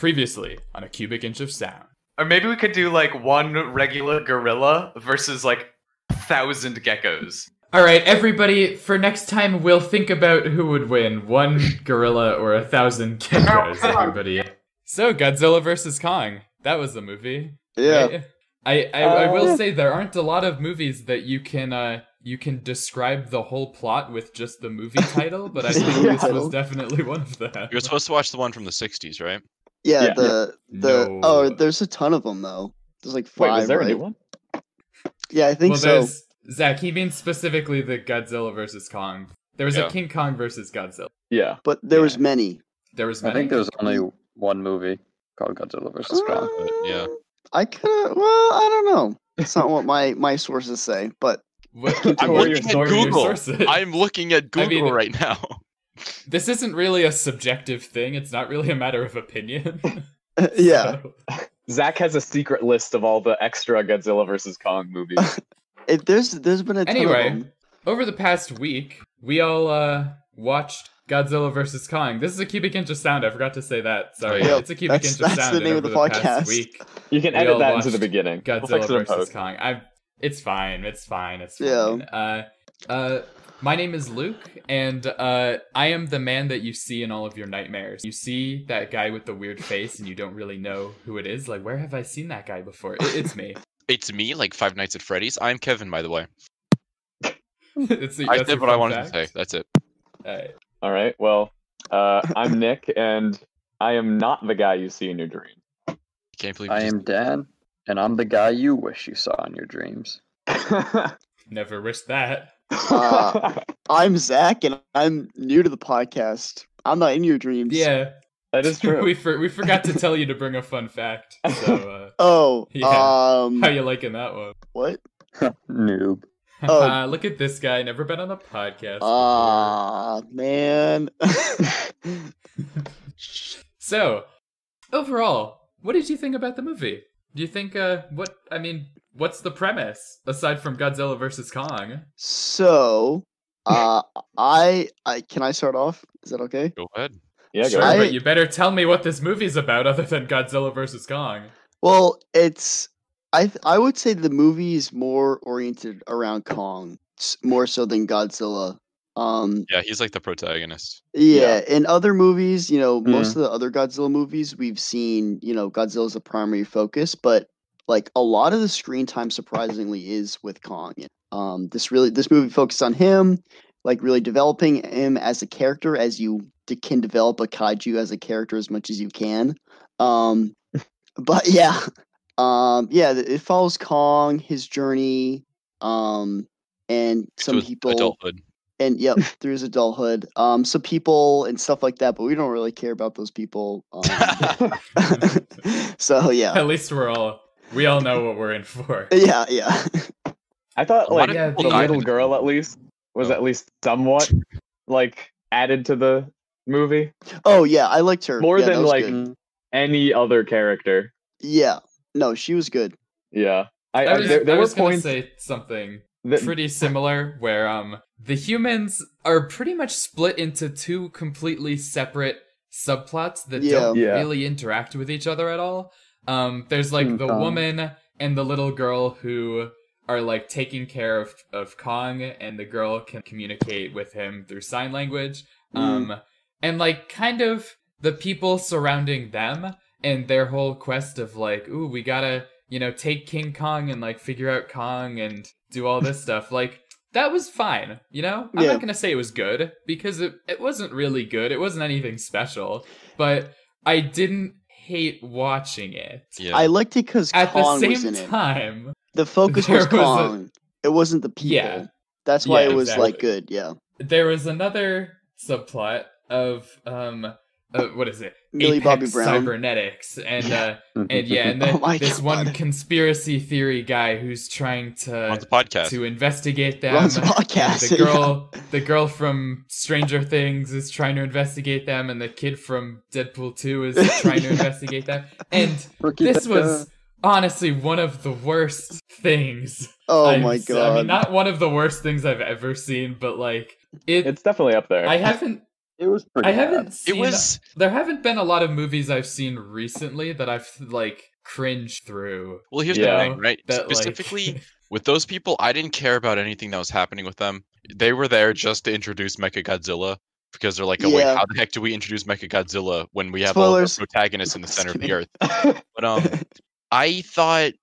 Previously on A Cubic Inch of Sound. Or maybe we could do like one regular gorilla versus like 1,000 geckos. All right, everybody, for next time, we'll think about who would win, one gorilla or 1,000 geckos, everybody. So, Godzilla vs. Kong. That was the movie. Yeah. Right? I will say there aren't a lot of movies that you can describe the whole plot with just the movie title, but I think this was definitely one of them. You're supposed to watch the one from the 60s, right? Yeah, No. Oh, there's a ton of them though. There's like 5. Wait, was there right? a new one? Yeah, I think so. Zach, he means specifically the Godzilla vs. Kong. There was a King Kong versus Godzilla. Yeah. But there was many. There was I many. think there was only one movie called Godzilla vs. Kong. Yeah. I I don't know. It's not what my sources say, but I'm Or your looking at source- Google. sources. I'm looking at Google right now. This isn't really a subjective thing. It's not really a matter of opinion. yeah. So- Zach has a secret list of all the extra Godzilla vs. Kong movies. There's been a ton of Anyway, them. over the past week, we all watched Godzilla vs. Kong. This is a cubic inch of sound. I forgot to say that. Sorry, Yep, it's a cubic inch of that's sound. the name and of the over past podcast. week, You can we edit all that into the watched beginning. We'll Godzilla fix it in vs. post. Kong. It's fine. It's fine. It's Yeah. fine. My name is Luke, and I am the man that you see in all of your nightmares. You see that guy with the weird face, and you don't really know who it is. Like, where have I seen that guy before? It's me. It's me, like Five Nights at Freddy's. I'm Kevin, by the way. I That's did your what I fun wanted fact? to say. That's it. Alright. All right. Well, I'm Nick, and I am not the guy you see in your dream. Can't believe I am Dan, and I'm the guy you wish you saw in your dreams. Never wish that. I'm Zach, and I'm new to the podcast. I'm not in your dreams. Yeah. That is true. we forgot to tell you to bring a fun fact. So, Oh. Yeah. how you liking that one? What? Noob. Oh. Look at this guy. Never been on a podcast. Man. So, overall, what did you think about the movie? Do you think, what's the premise, aside from Godzilla vs. Kong? So, I can I start off? Is that okay? Go ahead. Yeah, Sure, go ahead. but you better tell me what this movie's about other than Godzilla vs. Kong. Well, it's I would say the movie is more oriented around Kong, more so than Godzilla. Yeah, he's like the protagonist. Yeah, in other movies, most of the other Godzilla movies we've seen, Godzilla's the primary focus, but like a lot of the screen time surprisingly is with Kong. This movie focused on him, like really developing him as a character as you can develop a kaiju as a character as much as you can. But yeah. It follows Kong, his journey, and some To people adulthood. and through his adulthood, some people and stuff like that, but we don't really care about those people. So yeah, At least we all know what we're in for. yeah. I thought A lot like of the people died little in the girl at least was Oh. at least somewhat like added to the movie Oh yeah, I liked her more Yeah, that than was like good. any other character. Yeah, no, she was good. Yeah, I was, there I were was gonna points say something that pretty similar where the humans are pretty much split into two completely separate subplots that don't Yeah. really interact with each other at all. There's like the Kong. woman and the little girl who are like taking care of Kong, and the girl can communicate with him through sign language. And like kind of the people surrounding them and their whole quest of like, ooh, we gotta, take King Kong and like figure out Kong and do all this stuff. Like, that was fine, I'm Yeah. not gonna say it was good, because it wasn't really good. It wasn't anything special, but I didn't hate watching it. Yeah. I liked it because At the Kong was same in it. time, The focus there was was a- Kong. It wasn't the people. Yeah. That's why Yeah, it was exactly. like good. Yeah, there was another subplot of what is it? Millie Apex Bobby Brown. Cybernetics, and then Oh my this God. one conspiracy theory guy who's trying on to the podcast. investigate them. Runs a and podcast. the girl from Stranger Things is trying to investigate them, and the kid from Deadpool 2 is trying to investigate them. And Rookie this Becca. was honestly one of the worst things. Oh I've my I mean, god. not one of the worst things I've ever seen, but like it's definitely up there. I haven't It was pretty I haven't bad. seen. It was. There haven't been a lot of movies I've seen recently that I've like cringed through. Well, here's Yeah. the thing, right? That, like- Specifically, with those people, I didn't care about anything that was happening with them. They were there just to introduce Mechagodzilla because they're like, oh wait, Yeah. how the heck do we introduce Mechagodzilla when we have Spoilers. all the protagonists in the center of the Just earth? But I thought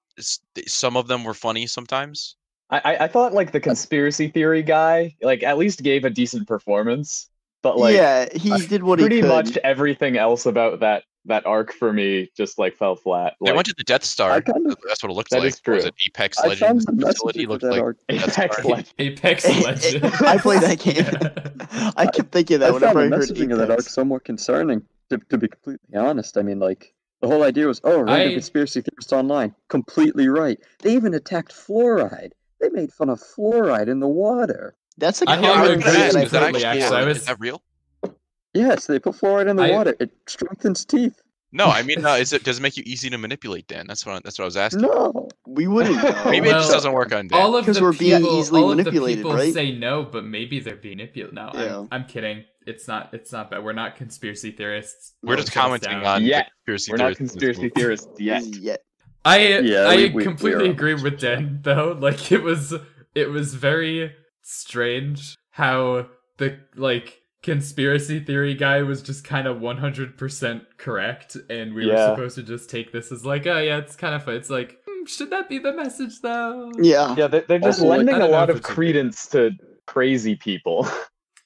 some of them were funny sometimes. I thought like the conspiracy theory guy like at least gave a decent performance, but like yeah, he did what he pretty could. much everything else about that arc for me just like fell flat. They Like, went to the Death Star. I kind of- That's what it looked That like. is true. Was it Apex I found Legends the message facility? of Looked that like arc. Apex Death Star. Legends. Apex Legends. I played that game. I kept thinking of that I whenever found I the heard messaging of that arc Apex. somewhat concerning, to be completely honest. I mean, like, the whole idea was, oh, random I- conspiracy theorists online. Completely right. They even attacked fluoride. They made fun of fluoride in the water. That's a I common would thing agree. that I've Is that heard actually- before. I was- Is that real? Yes, they put fluoride in the I- water. It strengthens teeth. No, I mean, does it make you easy to manipulate, Dan? That's what I was asking. No. We wouldn't know. Maybe it just Well, doesn't work on Dan. All of 'Cause the we're being people, easily all of the manipulated, people right? say no, but maybe they're being manipulated. No, Yeah. I'm kidding. It's not bad. We're not conspiracy theorists. We're No, just shut us commenting down. on Yeah, conspiracy We're not theories in this conspiracy movie. theorists yet. Yeah. I we completely are. agree with Dan though. Like it was very strange how the like conspiracy theory guy was just kind of 100% correct, and we were Yeah. supposed to just take this as like, oh yeah, it's kind of fun. It's like, should that be the message though? Yeah. Yeah, they're just Also, like, lending I a don't know lot if of it should be. credence to crazy people.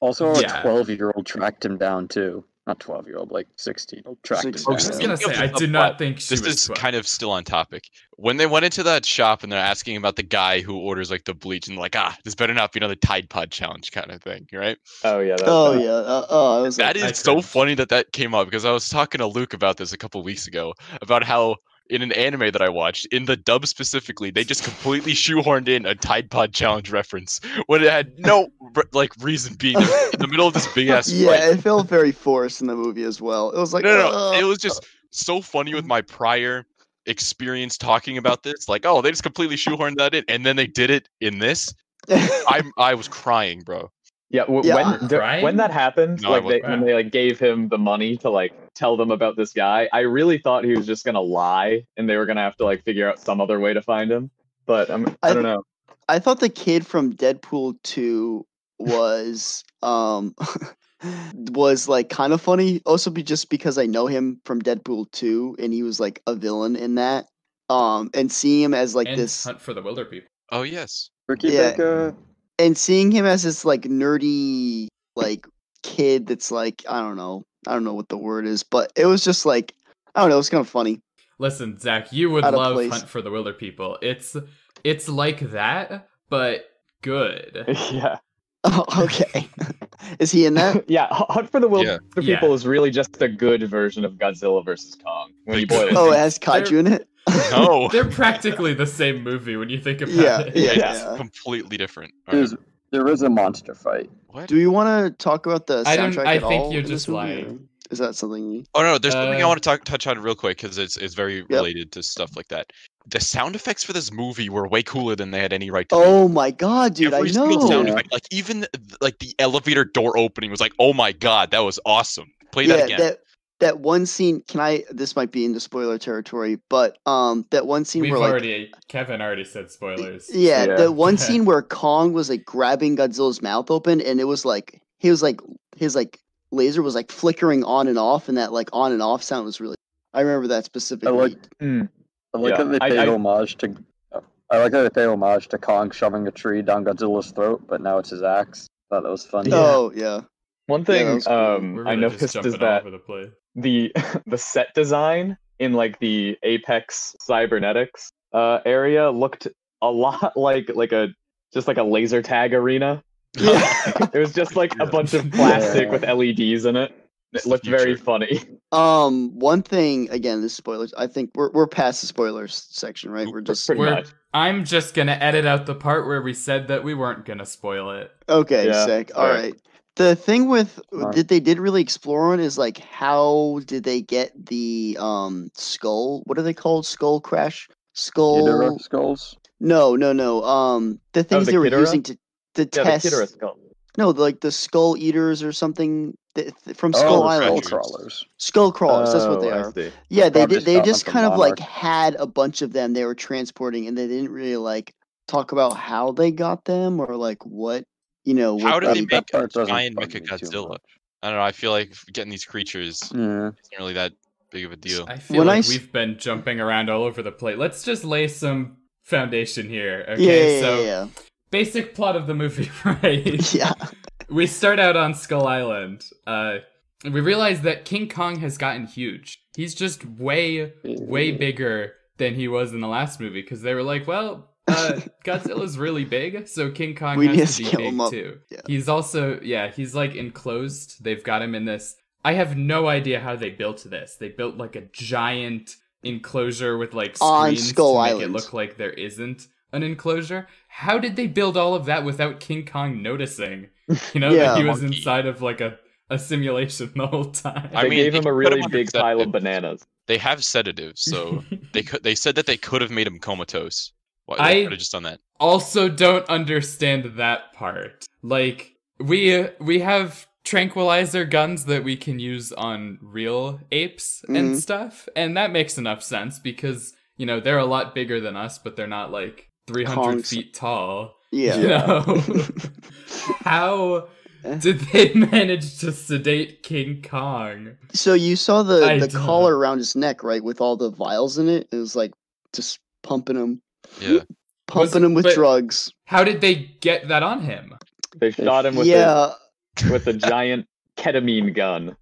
Also, Yeah. a 12-year-old tracked him down, too. Not 12-year-old, like 16-year-old tracked him 16. I was down. gonna say, I do not think she This was is 12. kind of still on topic. When they went into that shop and they're asking about the guy who orders like the bleach and like, this better not be another Tide Pod challenge kind of thing, right? Oh yeah. That Oh was yeah. I was like, That I is so cringed. funny that came up because I was talking to Luke about this a couple weeks ago about how in an anime that I watched, in the dub specifically, they just completely shoehorned in a Tide Pod challenge reference when it had no like reason being in the middle of this big ass yeah, fight. it felt very forced in the movie as well. It was like, No, it was just so funny with my prior experience talking about this. Like, oh, they just completely shoehorned that in, and then they did it in this. I was crying, bro. Yeah, Yeah. when that happened, No, like I they, wasn't. when they like gave him the money to like tell them about this guy, I really thought he was just gonna lie and they were gonna have to like figure out some other way to find him. But I don't know. I thought the kid from Deadpool 2 was was like kind of funny. Also, just because I know him from Deadpool 2, and he was like a villain in that. And seeing him as like and this, Hunt for the Wilder People. Oh yes. Ricky Yeah. Baker. and seeing him as this like nerdy like kid that's like I don't know what the word is, but it was just like I don't know, it's kind of funny. Listen, Zach, you would Out of love place. Hunt for the Wilder People. It's like that, but good. Yeah. Oh, okay. Is he in that? Yeah, Hunt for the Wilder Yeah. People is really just a good version of Godzilla versus Kong. When you boil it Oh, it down. has kaiju in it. No. They're practically the same movie when you think about Yeah, it. Yeah, yeah. it's completely different. All right. There is a monster fight. What? Do we want to talk about the I don't- soundtrack I at think all you're in this just movie, lying. or is that something? We... Oh no, there's something I Uh, want to touch on real quick because it's very related to stuff like that. The sound effects for this movie were way cooler than they had any right to be. Oh my god, dude! Every I single know. sound Yeah. effect, like even like the elevator door opening was like, oh my god, that was awesome. Play that again. that one scene. Can I? This might be into spoiler territory, but that one scene We've where like already Kevin already said spoilers. yeah, Yeah. the one scene where Kong was like grabbing Godzilla's mouth open, and it was like his laser was like flickering on and off, and that like on and off sound was really. I remember that specifically. I like Yeah, that they I- paid I- homage to. I like how they paid homage to Kong shoving a tree down Godzilla's throat, but now it's his axe. Thought that was funny. Yeah. Oh yeah. One Yeah, thing that was cool. We're I really just noticed jumping is all that over the place. the the set design in like the Apex cybernetics area looked a lot like a laser tag arena. Yeah. It was just like a bunch of plastic Yeah. with LEDs in it. It's It the looked very future. funny. One thing again, this spoilers. I think we're past the spoilers section, right? We're just Pretty We're- much. I'm just gonna edit out the part where we said that we weren't gonna spoil it. okay. Yeah, Sick. All alright. right. The thing with Alright. that they did really explore on is like how did they get the skull? What are they called? Skull crash? Skull? Ghidorah skulls. No. The things the they were Ghidorah? using to Yeah, test. the Ghidorah skull. No, like the Skull Eaters or something from Skull the Island. skull crawlers. Skull crawlers, that's what they I are. see. Yeah, they Probably did. They shot them just from kind of like Monarch. had a bunch of them they were transporting, and they didn't really like talk about how they got them or like what How what did they they. make a part doesn't giant bug me too Mechagodzilla? much. I don't know. I feel like getting these creatures Yeah. isn't really that big of a deal. I feel When I like s- we've been jumping around all over the place. Let's just lay some foundation here, Yeah, okay? yeah, So, yeah, basic plot of the movie, right? yeah. We start out on Skull Island. We realize that King Kong has gotten huge. He's just way bigger than he was in the last movie, because they were like, well, Godzilla's really big, so King Kong We need has to to be scale big him up. too. Yeah. He's also, he's like enclosed. They've got him in this. I have no idea how they built this. They built like a giant enclosure with like On screens Skull to make Island. it look like there isn't an enclosure. How did they build all of that without King Kong noticing? Yeah. That he was Monkey. inside of like a simulation the whole time. I They mean, gave they him a could put really him under big pile of sedatives. bananas. They have sedatives, so they said that they could have made him comatose. Why I- they could have just done that? Also don't understand that part. Like, we have tranquilizer guns that we can use on real apes and Mhm. stuff, and that makes enough sense because, they're a lot bigger than us, but they're not like 300 Kongs. feet tall. Yeah. You know? How did they manage to sedate King Kong? So you saw I the don't collar know. around his neck, right, with all the vials in it. It was like just pumping him Yeah. with but- drugs. How did they get that on him? They shot him with Yeah. with a giant ketamine gun.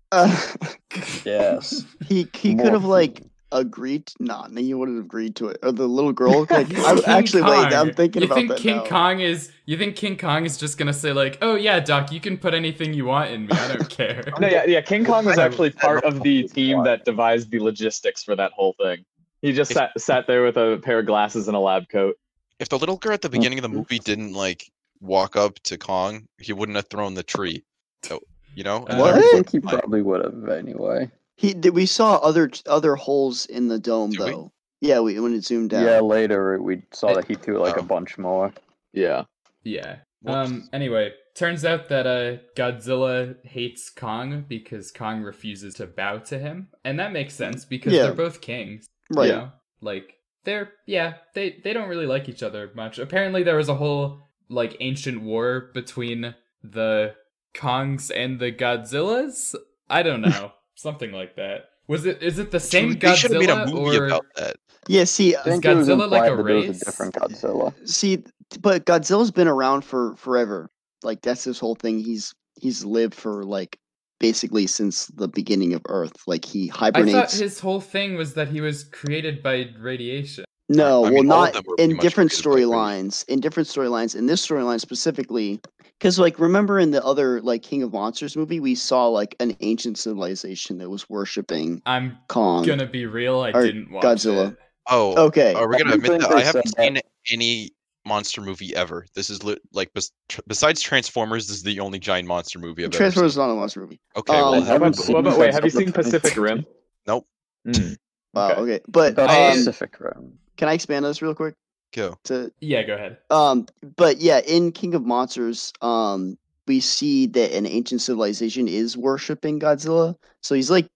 Yes. He could More have like food. agreed. Nah, you wouldn't have agreed to it. Or the little girl. Like, King actually, wait. Kong. I'm thinking you about think that King now. Kong is? You think King Kong is just gonna say like, "Oh yeah, Doc, you can put anything you want in me. I don't care." No, yeah. King Kong was I- actually part of the team Why? that devised the logistics for that whole thing. He just sat there with a pair of glasses and a lab coat. If the little girl at the beginning of the movie didn't like walk up to Kong, he wouldn't have thrown the tree. So, And What? I then- think he probably would have anyway. We saw other holes in the dome Did we? though. Yeah, when it zoomed out. Yeah, later we saw that he threw like Oh. a bunch more. Yeah. Yeah. Whoops. Anyway, turns out that Godzilla hates Kong because Kong refuses to bow to him, and that makes sense because Yeah. they're both kings. Right. You know? Like they don't really like each other much. Apparently, there was a whole like ancient war between the Kongs and the Godzillas. I don't know, something like that. Is it the same They should have made a Godzilla movie or? about that. Yeah. See, I think it was Godzilla like implied a that there was race? a different Godzilla. see, but Godzilla's been around for forever. Like that's his whole thing. He's lived for like basically since the beginning of Earth. Like he I hibernates. thought his whole thing was that he was created by radiation. No, I well, mean, all of not them were pretty in much different created by Brady. storylines. In different storylines, in this storyline specifically, because like remember in the other like King of Monsters movie, we saw like an ancient civilization that was worshiping I'm Kong. gonna be real, I or didn't watch Godzilla. it. Oh, Okay, are we gonna I admit think that? they I haven't said seen any monster movie ever. This is besides Transformers, this is the only giant monster movie I've Transformers is ever not a monster movie. seen. Okay, well, I How haven't about, seen wait, have you Godzilla seen Pacific Rim? Nope. Mm. Wow. Okay. Okay, but That's I- Pacific Rim. can I expand on this real quick? go. To Yeah, go ahead. but yeah, in King of Monsters, we see that an ancient civilization is worshiping Godzilla. So he's like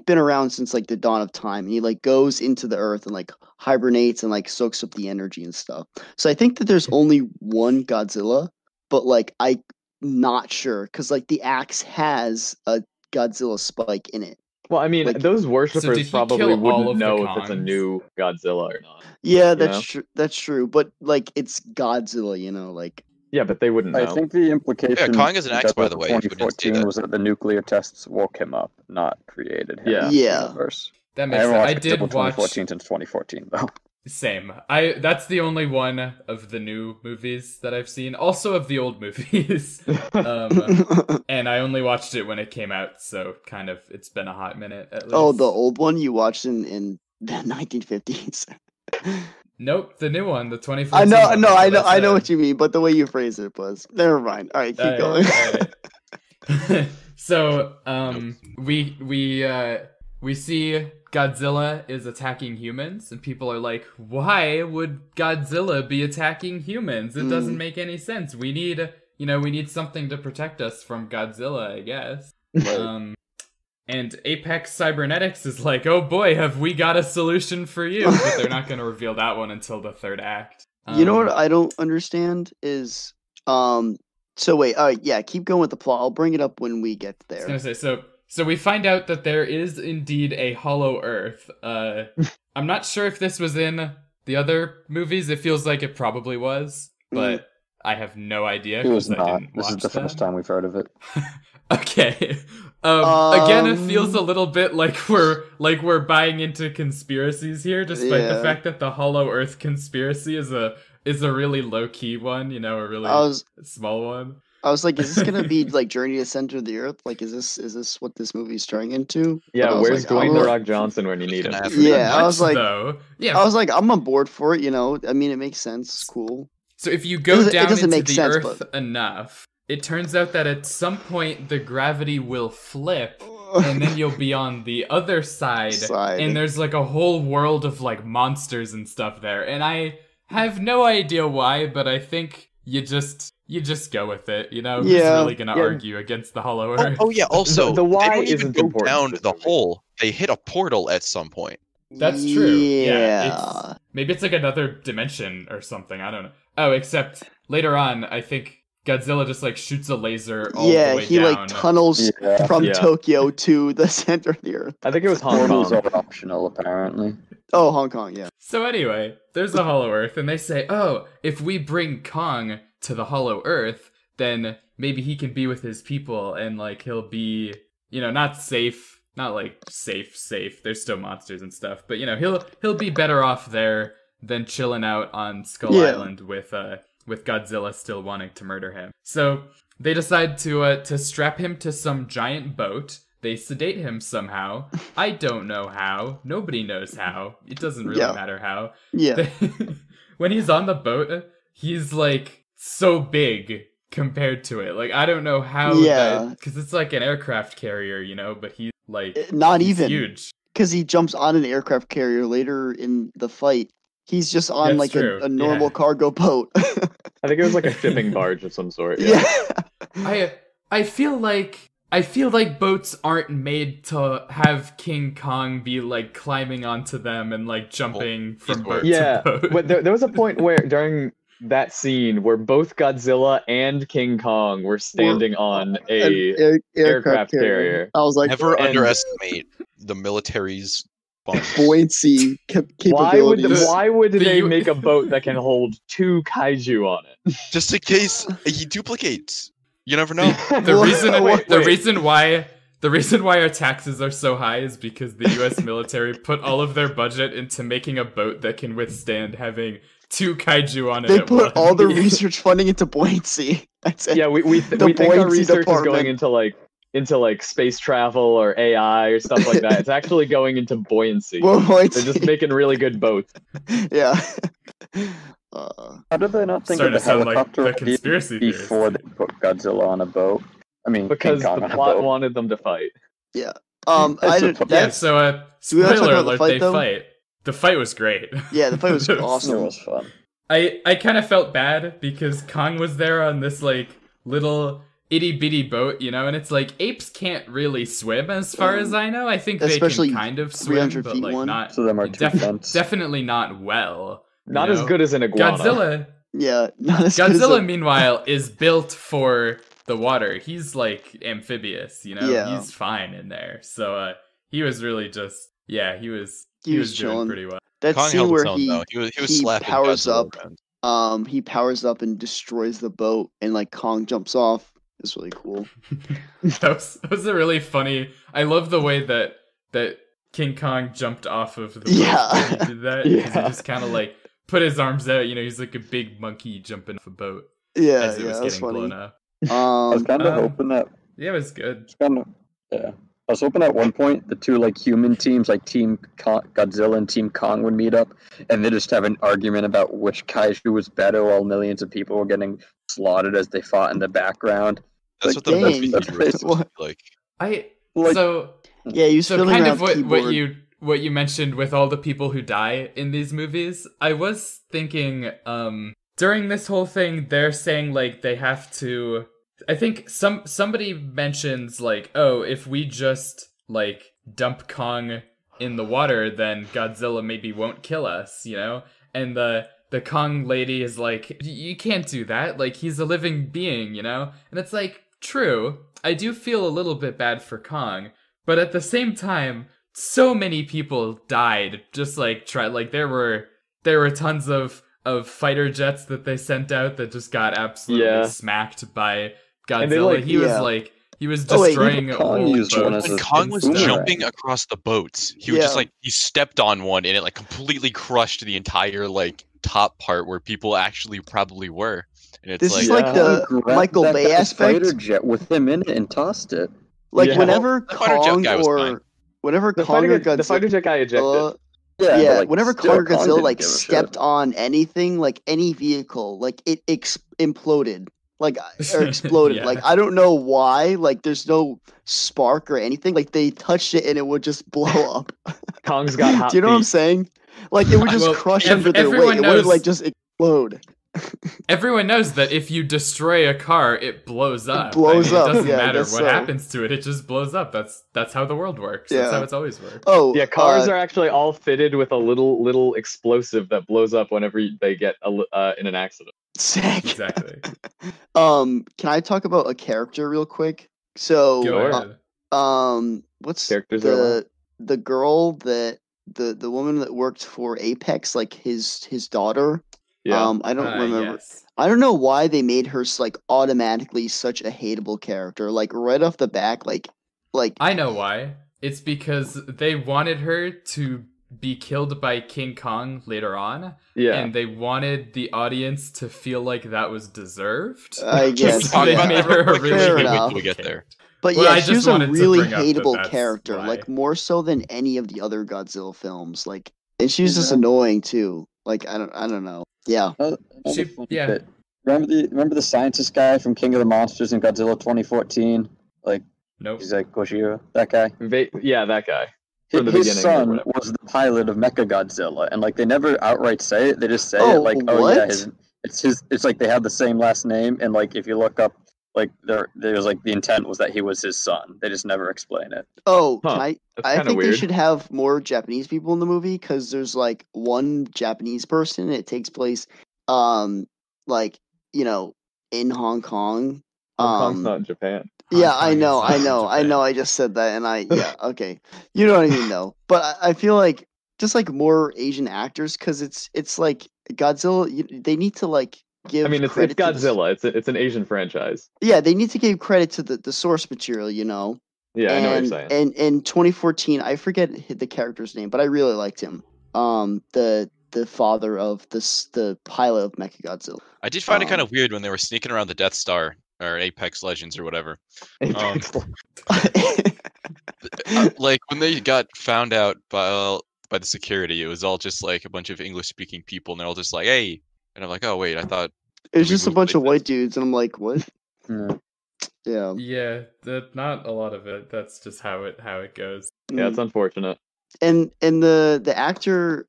been around since like the dawn of time. And he like goes into the earth and like hibernates and like soaks up the energy and stuff. So I think that there's only one Godzilla, but like I'm not sure because like the axe has a Godzilla spike in it. Well, I mean, Like- those did worshippers he probably kill all wouldn't of the know if it's a Kongs? new Godzilla or not. Yeah, You that's know? true. That's true. But like it's Godzilla, like Yeah, but they wouldn't know. I think the implication Kong is an axe, that by was the way, if we didn't say 2014 that. was that the nuclear tests woke him up, not created him Yeah. in the Yeah. universe. That I makes haven't sense. watched I Godzilla did watch 2014 since 2014 though. same. That's the only one of the new movies that I've seen. Also of the old movies. And I only watched it when it came out, so kind of it's been a hot minute at least. oh, the old one you watched in the 1950s. Nope, the new one, the 2014 I know, one, no, that's I what know, I know said. what you mean, but the way you phrase it was never mind. All right, keep going. Alright. So, we see Godzilla is attacking humans, and people are like, "Why would Godzilla be attacking humans? It doesn't make any sense. We need, we need something to protect us from Godzilla, I guess. And Apex Cybernetics is like, oh boy, have we got a solution for you? But they're not going to reveal that one until the third act. You know what I don't understand is, so wait, yeah, keep going with the plot. I'll bring it up when we get there. I was gonna say, so we find out that there is indeed a Hollow Earth. I'm not sure if this was in the other movies. It feels like it probably was, but I have no idea. It was I not. didn't This is watch the them. first time we've heard of it. Okay. Again, it feels a little bit like we're buying into conspiracies here, despite the fact that the Hollow Earth conspiracy is a really low key one, a really small one. I was like, is this gonna be like Journey to Center of the Earth? Like, is this what this movie's turning into? Yeah, where's Dwayne The Rock Johnson when you need him? Yeah, I was like, I was like, I'm on board for it. I mean, it makes sense. It's cool. So if you go down into make the sense, Earth enough, it turns out that at some point the gravity will flip, and then you'll be on the other side. And there's like a whole world of like monsters and stuff there. And I have no idea why, but I think you just go with it, Who's really gonna argue against the Hollow Earth? Oh yeah, also the why they don't even isn't go important down the hole. They hit a portal at some point. That's true. Yeah. Maybe it's like another dimension or something. I don't know. Oh, except later on, I think Godzilla just like shoots a laser all the way down. He like tunnels from Tokyo to the center of the Earth. I think it was Hong Portals Kong. are optional, apparently. Oh, Hong Kong, yeah. So anyway, there's the Hollow Earth, and they say, oh, if we bring Kong to the Hollow Earth, then maybe he can be with his people, and like he'll be, not safe, not like safe. There's still monsters and stuff, but he'll be better off there than chilling out on Skull Island with Godzilla still wanting to murder him. So they decide to strap him to some giant boat. They sedate him somehow. I don't know how. Nobody knows how. It doesn't really matter how. Yeah. When he's on the boat, he's like so big compared to it. Like I don't know how. Because it's like an aircraft carrier, but he's like not even huge. Because he jumps on an aircraft carrier later in the fight. He's just on like a normal cargo boat. I think it was like a shipping barge of some sort. Yeah. I feel like boats aren't made to have King Kong be like climbing onto them and like jumping from boat to boat. But there was a point where during that scene where both Godzilla and King Kong were standing on a aircraft carrier. I was like, never underestimate the military's buoyancy capabilities. Why would they make a boat that can hold 2 kaiju on it? Just in case he duplicates. You never know. The reason why our taxes are so high is because the U.S. military put all of their budget into making a boat that can withstand having 2 kaiju on it. They put all the research funding into buoyancy. That's it. Yeah, we think our research is going into like space travel or AI or stuff like that. It's actually going into buoyancy. They're just making really good boats. Yeah. How did they not think of the helicopter like the conspiracy before they put Godzilla on a boat? I mean, because the plot wanted them to fight. Yeah. So spoiler alert, they fight. The fight was great. Yeah, the fight was awesome. It was fun. I kind of felt bad because Kong was there on this like little itty bitty boat, and it's like apes can't really swim as far as I know. I think they can kind of swim, but like not. So them are definitely not well. Not as good as an iguana. Godzilla. Yeah, not as Godzilla. Meanwhile, is built for the water. He's like amphibious. He's fine in there. So he was really just he was doing pretty well. That Kong scene where he was slapping powers Godzilla up. around. He powers up and destroys the boat, and like Kong jumps off. It's really cool. that was a really funny. I love the way that King Kong jumped off of the boat. Yeah, when he did that. He just kind of like put his arms out. He's like a big monkey jumping off a boat. Yeah, as it was getting funny. blown up. I was kind of hoping that. Yeah, it was good. I was hoping at one point the two like human teams, like Team Godzilla and Team Kong, would meet up, and they just have an argument about which kaiju was better, while millions of people were getting slaughtered as they fought in the background. That's like, what the movie universe was like. Kind of what you mentioned with all the people who die in these movies. I was thinking, during this whole thing, they're saying like they have to. I think somebody mentions like, oh, if we just like dump Kong in the water, then Godzilla maybe won't kill us, you know? And the Kong lady is like, you can't do that. Like, he's a living being, you know? And it's like, true. I do feel a little bit bad for Kong, but at the same time, so many people died. Just like there were tons of fighter jets that they sent out that just got absolutely smacked by Godzilla. He was destroying a whole boat. When Kong was jumping across the boats, he was just like, he stepped on one and it like completely crushed the entire like top part where people actually probably were. And it's this is like the Michael Bay aspect. Fighter jet with him in it and tossed it. Like whenever Kong or the fighter jet guy ejected. Whenever Kong or Godzilla like stepped on anything, like any vehicle, like it imploded. Like, or exploded. Like, I don't know why. Like, there's no spark or anything. Like, they touched it and it would just blow up. Kong's got hot Do you know what I'm saying? Like, it would just crush under their weight. It would, like, just explode. Everyone knows that if you destroy a car, it blows up. It blows up. It doesn't matter what happens to it. It just blows up. That's how the world works. That's how it's always worked. Oh, yeah. Cars are actually all fitted with a little explosive that blows up whenever they get in an accident. Sick. Exactly. Can I talk about a character real quick? So, what's characters the girl that the woman that worked for Apex, like his daughter? Yeah. I don't remember. Yes. I don't know why they made her like automatically such a hateable character. Like right off the back, like I know why. It's because they wanted her to be killed by King Kong later on. Yeah. And they wanted the audience to feel like that was deserved. I guess. Talk about made her a really enough. We get there. But Well, yeah, I she was just a wanted to really bring up hateable that's character, why. like more so than any of the other Godzilla films. Like, and she was just annoying too. Like, I don't know. Yeah. Remember the scientist guy from King of the Monsters in Godzilla 2014? Like, Nope. he's like Koshiro, that guy. Yeah, that guy. His son was the pilot of Mechagodzilla, and like they never outright say it. They just say it like, what? It's like they have the same last name, and like if you look up, like there's like the intent was that he was his son. They just never explain it. Oh, Huh. I think weird. they should have more Japanese people in the movie because there's like one Japanese person. And it takes place, like in Hong Kong. Hong Kong's not in Japan. Yeah, Hong I Kong know, is not I know. I just said that, and okay. You know what I mean, though. But I feel like just like more Asian actors, because it's like Godzilla. They need to like give. I mean, it's Godzilla. It's an Asian franchise. Yeah, they need to give credit to the source material. You know. Yeah, I know what you're saying. And in 2014, I forget the character's name, but I really liked him. The father of the pilot of Mechagodzilla. I did find it kind of weird when they were sneaking around the Death Star or Apex Legends or whatever. Like when they got found out by the security, it was all just like a bunch of English-speaking people, and they're all just like, "Hey," and I'm like, "Oh wait, I thought it was just a bunch of white dudes," and I'm like, "What?" Yeah. Yeah, not a lot of it. That's just how it goes. Yeah, it's unfortunate. And the actor,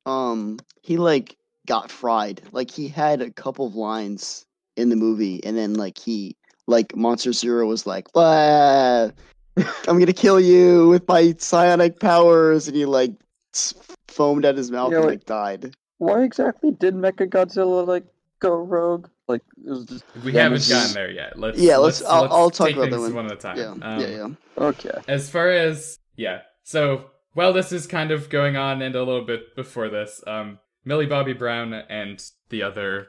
he like got fried. Like he had a couple of lines in the movie, and then like Monster Zero was like, "I'm gonna kill you with my psionic powers," and he like foamed at his mouth and like died. Why exactly did Mechagodzilla like go rogue? Like it was just We haven't gotten there yet. I'll talk take about things that one at a time. Yeah. Okay. As far as so while this is kind of going on, and a little bit before this, Millie Bobby Brown and the others,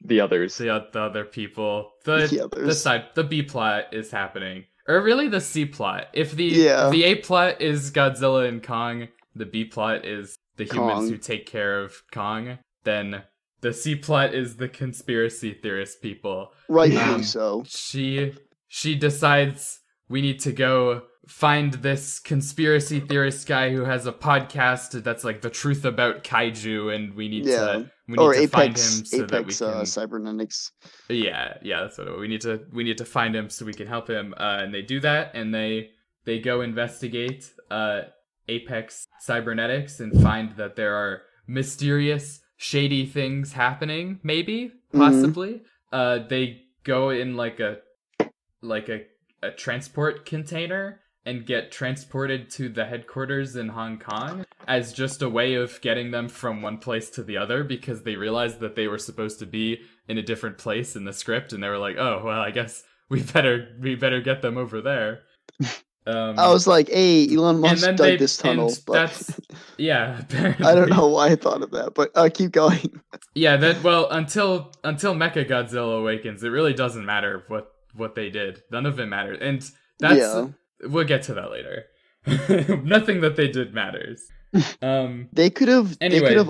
the other people, the B plot is happening, or really the C plot. If the A plot is Godzilla and Kong, the B plot is the humans who take care of Kong, then the C plot is the conspiracy theorist people. Rightfully so. She decides we need to go find this conspiracy theorist guy who has a podcast that's like the truth about kaiju, and we need to Apex, find him so that we can cybernetics. Yeah, that's what we need to find him so we can help him. And they do that, and they go investigate Apex cybernetics and find that there are mysterious shady things happening, maybe, possibly. They go in like a transport container and get transported to the headquarters in Hong Kong as just a way of getting them from one place to the other, because they realized that they were supposed to be in a different place in the script, and they were like, oh, well, I guess we better get them over there. I was like, hey, Elon Musk dug this tunnel. But that's, yeah, apparently. I don't know why I thought of that, but keep going. Yeah, until Mechagodzilla awakens, it really doesn't matter what they did. None of it matters. And that's we'll get to that later. Nothing that they did matters. They could have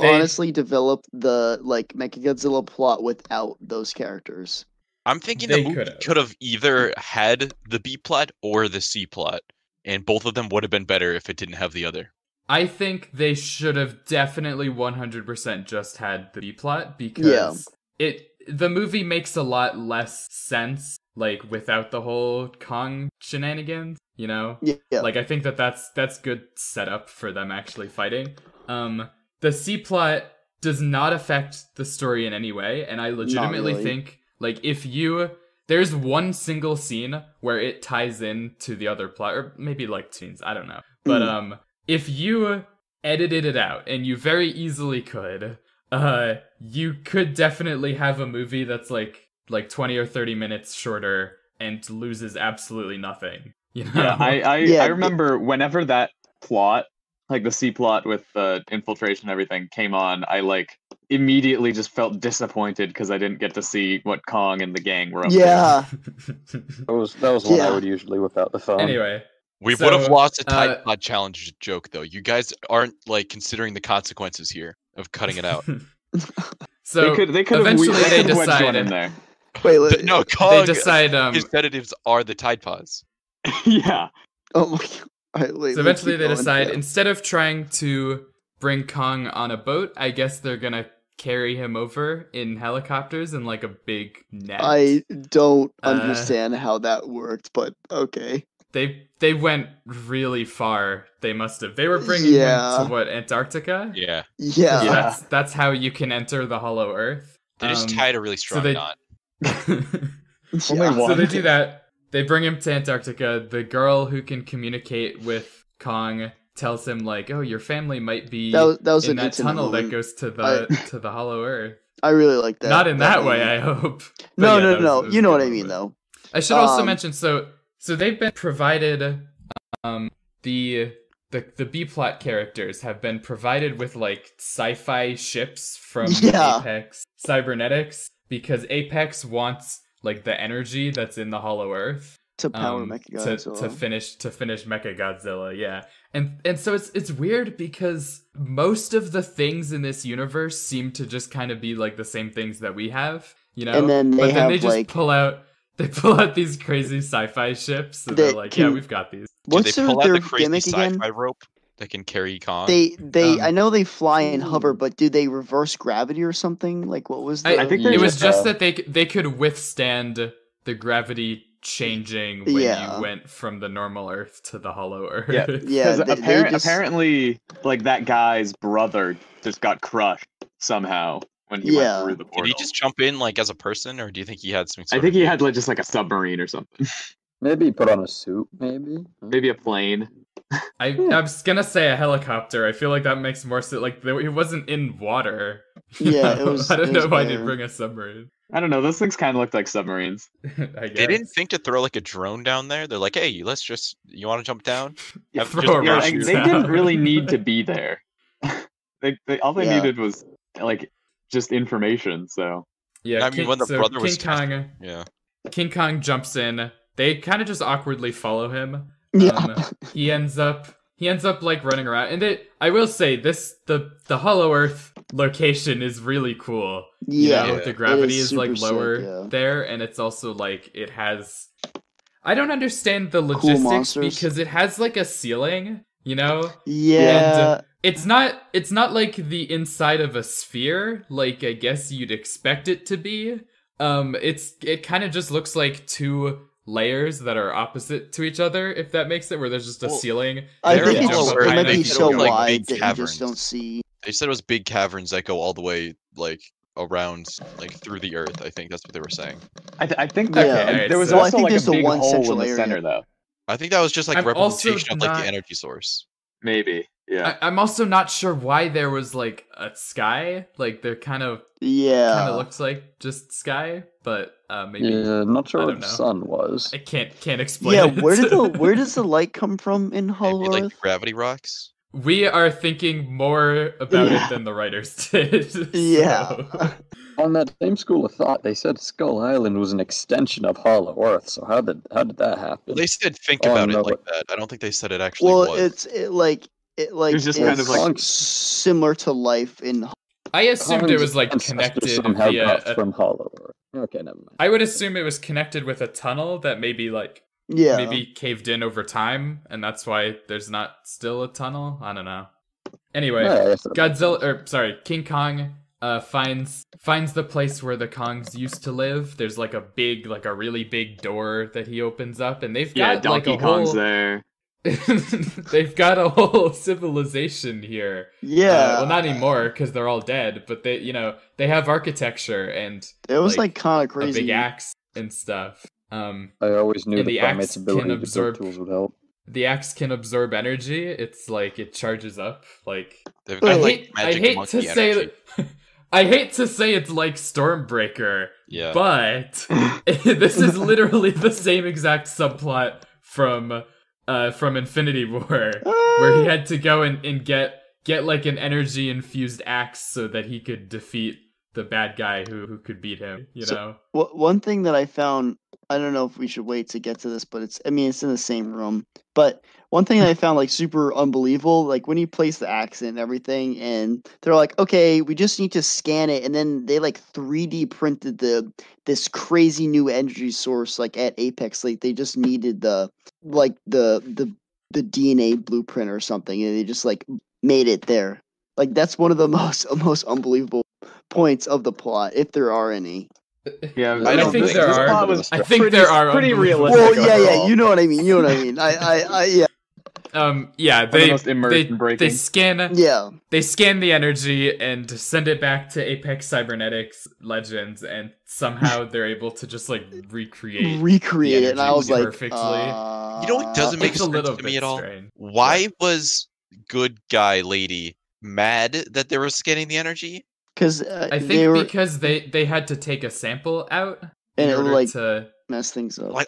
honestly developed the Mechagodzilla plot without those characters. I'm thinking the movie could have either had the B plot or the C plot, and both of them would have been better if it didn't have the other. I think they should have definitely 100% just had the B plot, because the movie makes a lot less sense without the whole Kong shenanigans, you know? Yeah. I think that's good setup for them actually fighting. The C plot does not affect the story in any way, and I legitimately think there's one single scene where it ties in to the other plot, or maybe scenes, I don't know. But if you edited it out, and you very easily could, you could definitely have a movie that's like 20 or 30 minutes shorter and loses absolutely nothing. You know? Yeah, I remember whenever that plot, the C plot with the infiltration and everything came on, I immediately just felt disappointed because I didn't get to see what Kong and the gang were up to. That was one I would usually whip out the phone. Anyway. We would have lost a Tide Pod Challenge joke, though. You guys aren't considering the consequences here of cutting it out. So they could eventually they decide decide in there. Wait, no, Kong, they decide his sedatives are the Tide Pods. Yeah. Oh my god. So eventually they decide, instead of trying to bring Kong on a boat, I guess they're gonna carry him over in helicopters in a big net. I don't understand how that worked, but okay. They went really far. They must have. They were bringing him to what, Antarctica? Yeah. Yeah. That's how you can enter the Hollow Earth. They just tied a really strong knot. So they do that. They bring him to Antarctica. The girl who can communicate with Kong tells him oh, your family might be that was in that tunnel that goes to the Hollow Earth. I really like that. Not in that way, I hope. No. You know what I mean, though. I should also mention, so they've been provided, the B plot characters have been provided with sci-fi ships from Apex Cybernetics, because Apex wants the energy that's in the Hollow Earth to power Mechagodzilla to finish Mechagodzilla, yeah. And so it's weird because most of the things in this universe seem to just kind of be the same things that we have, you know. And then they just pull out these crazy sci-fi ships, and they're yeah, we've got these. What's they pull out their the crazy gimmick sci-fi again? rope that can carry Kong? They I know they fly and hover, but do they reverse gravity or something? What was the... I think it was just that they could withstand the gravity changing when you went from the normal Earth to the Hollow Earth. Yeah. Apparently, that guy's brother just got crushed somehow when he went through the portal. Did he just jump in as a person, or do you think he had something? I think he had just a submarine or something. Maybe put on a suit. Maybe a plane. I was gonna say a helicopter. I feel like that makes more sense. He wasn't in water. Yeah, it was. I don't know why they bring a submarine. I don't know. Those things kind of looked like submarines. I guess. They didn't think to throw a drone down there. They're like, hey, you want to jump down? They didn't really need to be there. All they needed was just information. So yeah, when the brother was King Kong jumps in. They kind of just awkwardly follow him. He ends up running around, and I will say the Hollow Earth location is really cool. The gravity is lower there, and it's also it has. I don't understand the logistics because it has a ceiling, you know. Yeah. And it's not the inside of a sphere I guess you'd expect it to be. It kind of just looks like two layers that are opposite to each other, if that makes it, where there's just a ceiling. I think it might be so like wide big that caverns. you just don't see. They said it was big caverns that go all the way like around like through the earth. I think that's what they were saying. I think Yeah. that Okay, there was so- Well, I also think like a there's the big one hole in central the area. center, though. I think that was just like I'm also representation of like not- the energy source. Maybe. Yeah. I'm also not sure why there was like a sky. Like there kind of Yeah. looks like just sky, but maybe Yeah, not I sure don't what the know. sun was. I can't explain. Yeah, it. where does the light come from in Hollow Maybe like Earth? the gravity rocks. We are thinking more about Yeah. it than the writers did. Yeah. so- On that same school of thought, they said Skull Island was an extension of Hollow Earth. So how did that happen? They said think Oh, about no, it like but- that. I don't think they said it actually Well, was. it was just kind of like- similar to life in. I assumed it Kong's was like ancestors connected somehow via. got from Hollow Earth. Okay, never mind. I would assume it was connected with a tunnel that maybe like Yeah. maybe caved in over time, and that's why there's not still a tunnel. I don't know. Anyway, Yeah, I guess that makes Godzilla, sense. or sorry, King Kong finds the place where the Kongs used to live. There's like a really big door that he opens up, and they've Yeah, got Donkey like a Kong's whole there. they've got a whole civilization here. Yeah. Well, not anymore because they're all dead, but they have architecture and It was like kind of a crazy. big axe and stuff. I always knew and the the primate's axe ability can to build absorb- tools would help. The axe can absorb energy. It's like it charges up. Like They've Wait, got I like hate magic monkey to say energy. that. I hate to say it's like Stormbreaker, Yeah. but this is literally the same exact subplot from Infinity War, where he had to go and get like an energy infused axe so that he could defeat the bad guy who could beat him. You know. One thing that I found, I don't know if we should wait to get to this, but it's in the same room. But one thing that I found like super unbelievable, like when you place the axe and everything, and they're like, okay, we just need to scan it, and then they like 3D printed this crazy new energy source like at Apex. Like they just needed the DNA blueprint or something, and they just like made it there. Like that's one of the most unbelievable points of the plot, if there are any. Yeah, I don't think there this are. plot was I think pretty, there are pretty unbelievable- realistic. Well, yeah, overall. you know what I mean. You know what I mean. Yeah, Yeah, One of the most immersion they breaking. scan yeah. they scan the energy and send it back to Apex Cybernetics Legends, and somehow they're able to just like Recreate it, and I was energy like, perfectly. You know what doesn't make It's a sense little to me bit at all? strange. Why was good guy lady mad that they were scanning the energy? because I think they were because they had to take a sample out And in it would, order like, to. mess things up. Like,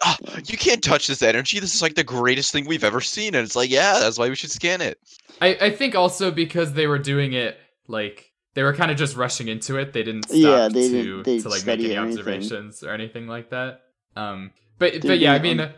you can't touch this energy. This is like the greatest thing we've ever seen. And it's like, yeah, that's why we should scan it. I think also because they were doing it like they were kind of just rushing into it. They didn't stop Yeah, they to didn't- they like make study any or anything. observations or anything like that. But They yeah, I didn't, mean,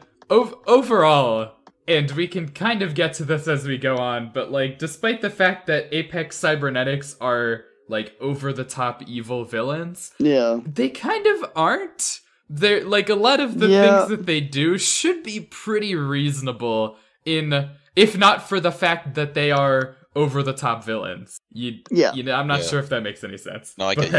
overall, and we can kind of get to this as we go on. But like, despite the fact that Apex Cybernetics are like over the top evil villains, Yeah, they kind of aren't. They're like a lot of the Yeah. things that they do should be pretty reasonable if not for the fact that they are over the top villains. Yeah. You know, I'm not Yeah. sure if that makes any sense. No, I get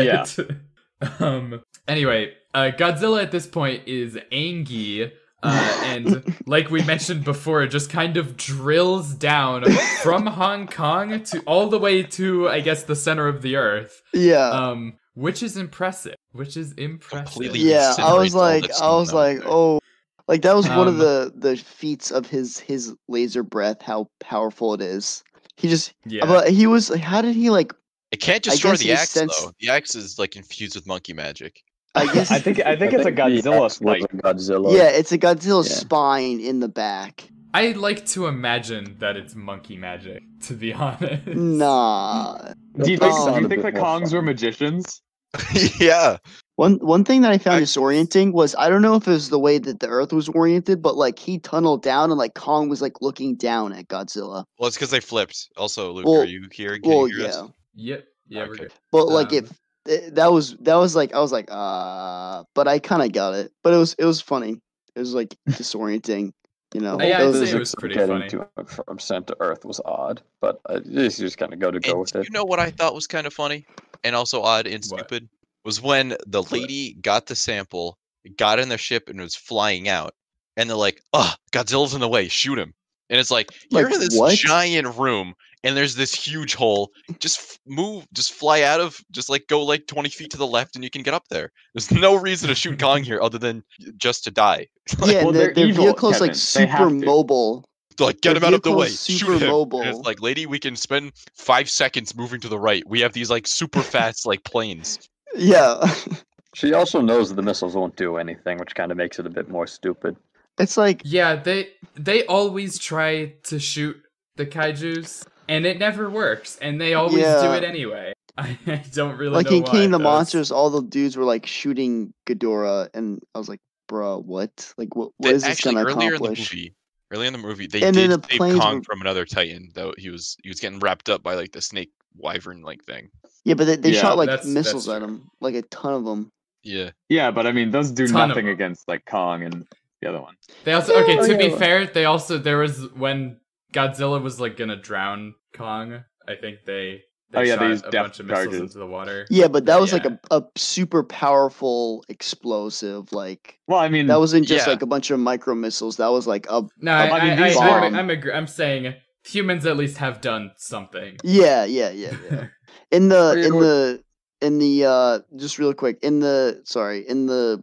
but, anyway, Godzilla at this point is angry. And like we mentioned before, it just kind of drills down from Hong Kong to all the way to, I guess, the center of the earth. yeah, Which is impressive. Completely yeah. I was incinerates all like, that I was stuff like, out there. oh, like that was one of Um, the feats of his laser breath. How powerful it is. He just, Yeah. but he was like, how did he like? It can't I destroy guess the in a axe, sense- though. The axe is like infused with monkey magic. I guess I think it's a the Godzilla axe was spike. a Godzilla. yeah, it's a Godzilla Yeah. spine in the back. I like to imagine that it's monkey magic, to be honest. Nah. Do you That think? does Do sound you a think bit the more Kongs fun. were magicians? Yeah. One thing that I found I- disorienting was I don't know if it was the way that the Earth was oriented, but like he tunneled down and like Kong was like looking down at Godzilla. Well, it's because they flipped. Also, Luke, Well- are you here? Can Well, you hear us? yeah, Yep. Yeah, we're Okay. good. but like Um, that was like I was like but I kind of got it. But it was funny. It was like disorienting, you know. Yeah, It I'd was- say it Physics was of pretty getting funny. from Cent to Earth was odd, but you just kind of go And with you it. know what I thought was kind of funny and also odd and What? stupid was when the lady got the sample, got in their ship, and was flying out, and they're like, "Oh, Godzilla's in the way, shoot him!" And it's like you're Like, in this what? giant room and there's this huge hole. Just move, just fly out of, just like go like 20 feet to the left, and you can get up there. There's no reason to shoot Kong here other than just to die. Yeah, Well, and they're their evil, vehicle's Kevin. like They have super to. mobile. Like, get Their him out of the way, vehicle's shoot super him. mobile. And it's like, lady, we can spend 5 seconds moving to the right. We have these like super fast like planes. Yeah. She also knows the missiles won't do anything, which kind of makes it a bit more stupid. It's like, Yeah, they always try to shoot the kaijus, and it never works, and they always do Yeah. it anyway. I don't really like know in why. King of the That was- Monsters, all the dudes were like shooting Ghidorah, and I was like, bruh, what? Like, what That- is this actually, gonna earlier accomplish? in the movie, they And then did the save planes Kong were- from another Titan, though he was getting wrapped up by like the snake wyvern like thing. Yeah, but they Yeah, shot like that's missiles at true. him, like a ton of them. Yeah. Yeah, but I mean, those do Ton of nothing them. against like Kong and the other one. They also okay. Yeah, To be yeah. fair, they also there was when Godzilla was like gonna drown Kong. I think they Oh, yeah, they shot used a depth bunch of missiles charges. into the water. Yeah, but that was like Yeah. a super powerful explosive. Like Well, I mean, that wasn't just Yeah. like a bunch of micro missiles. That was like a No, I mean, these weren't- I'm saying humans at least have done something. yeah. In the just real quick in the In the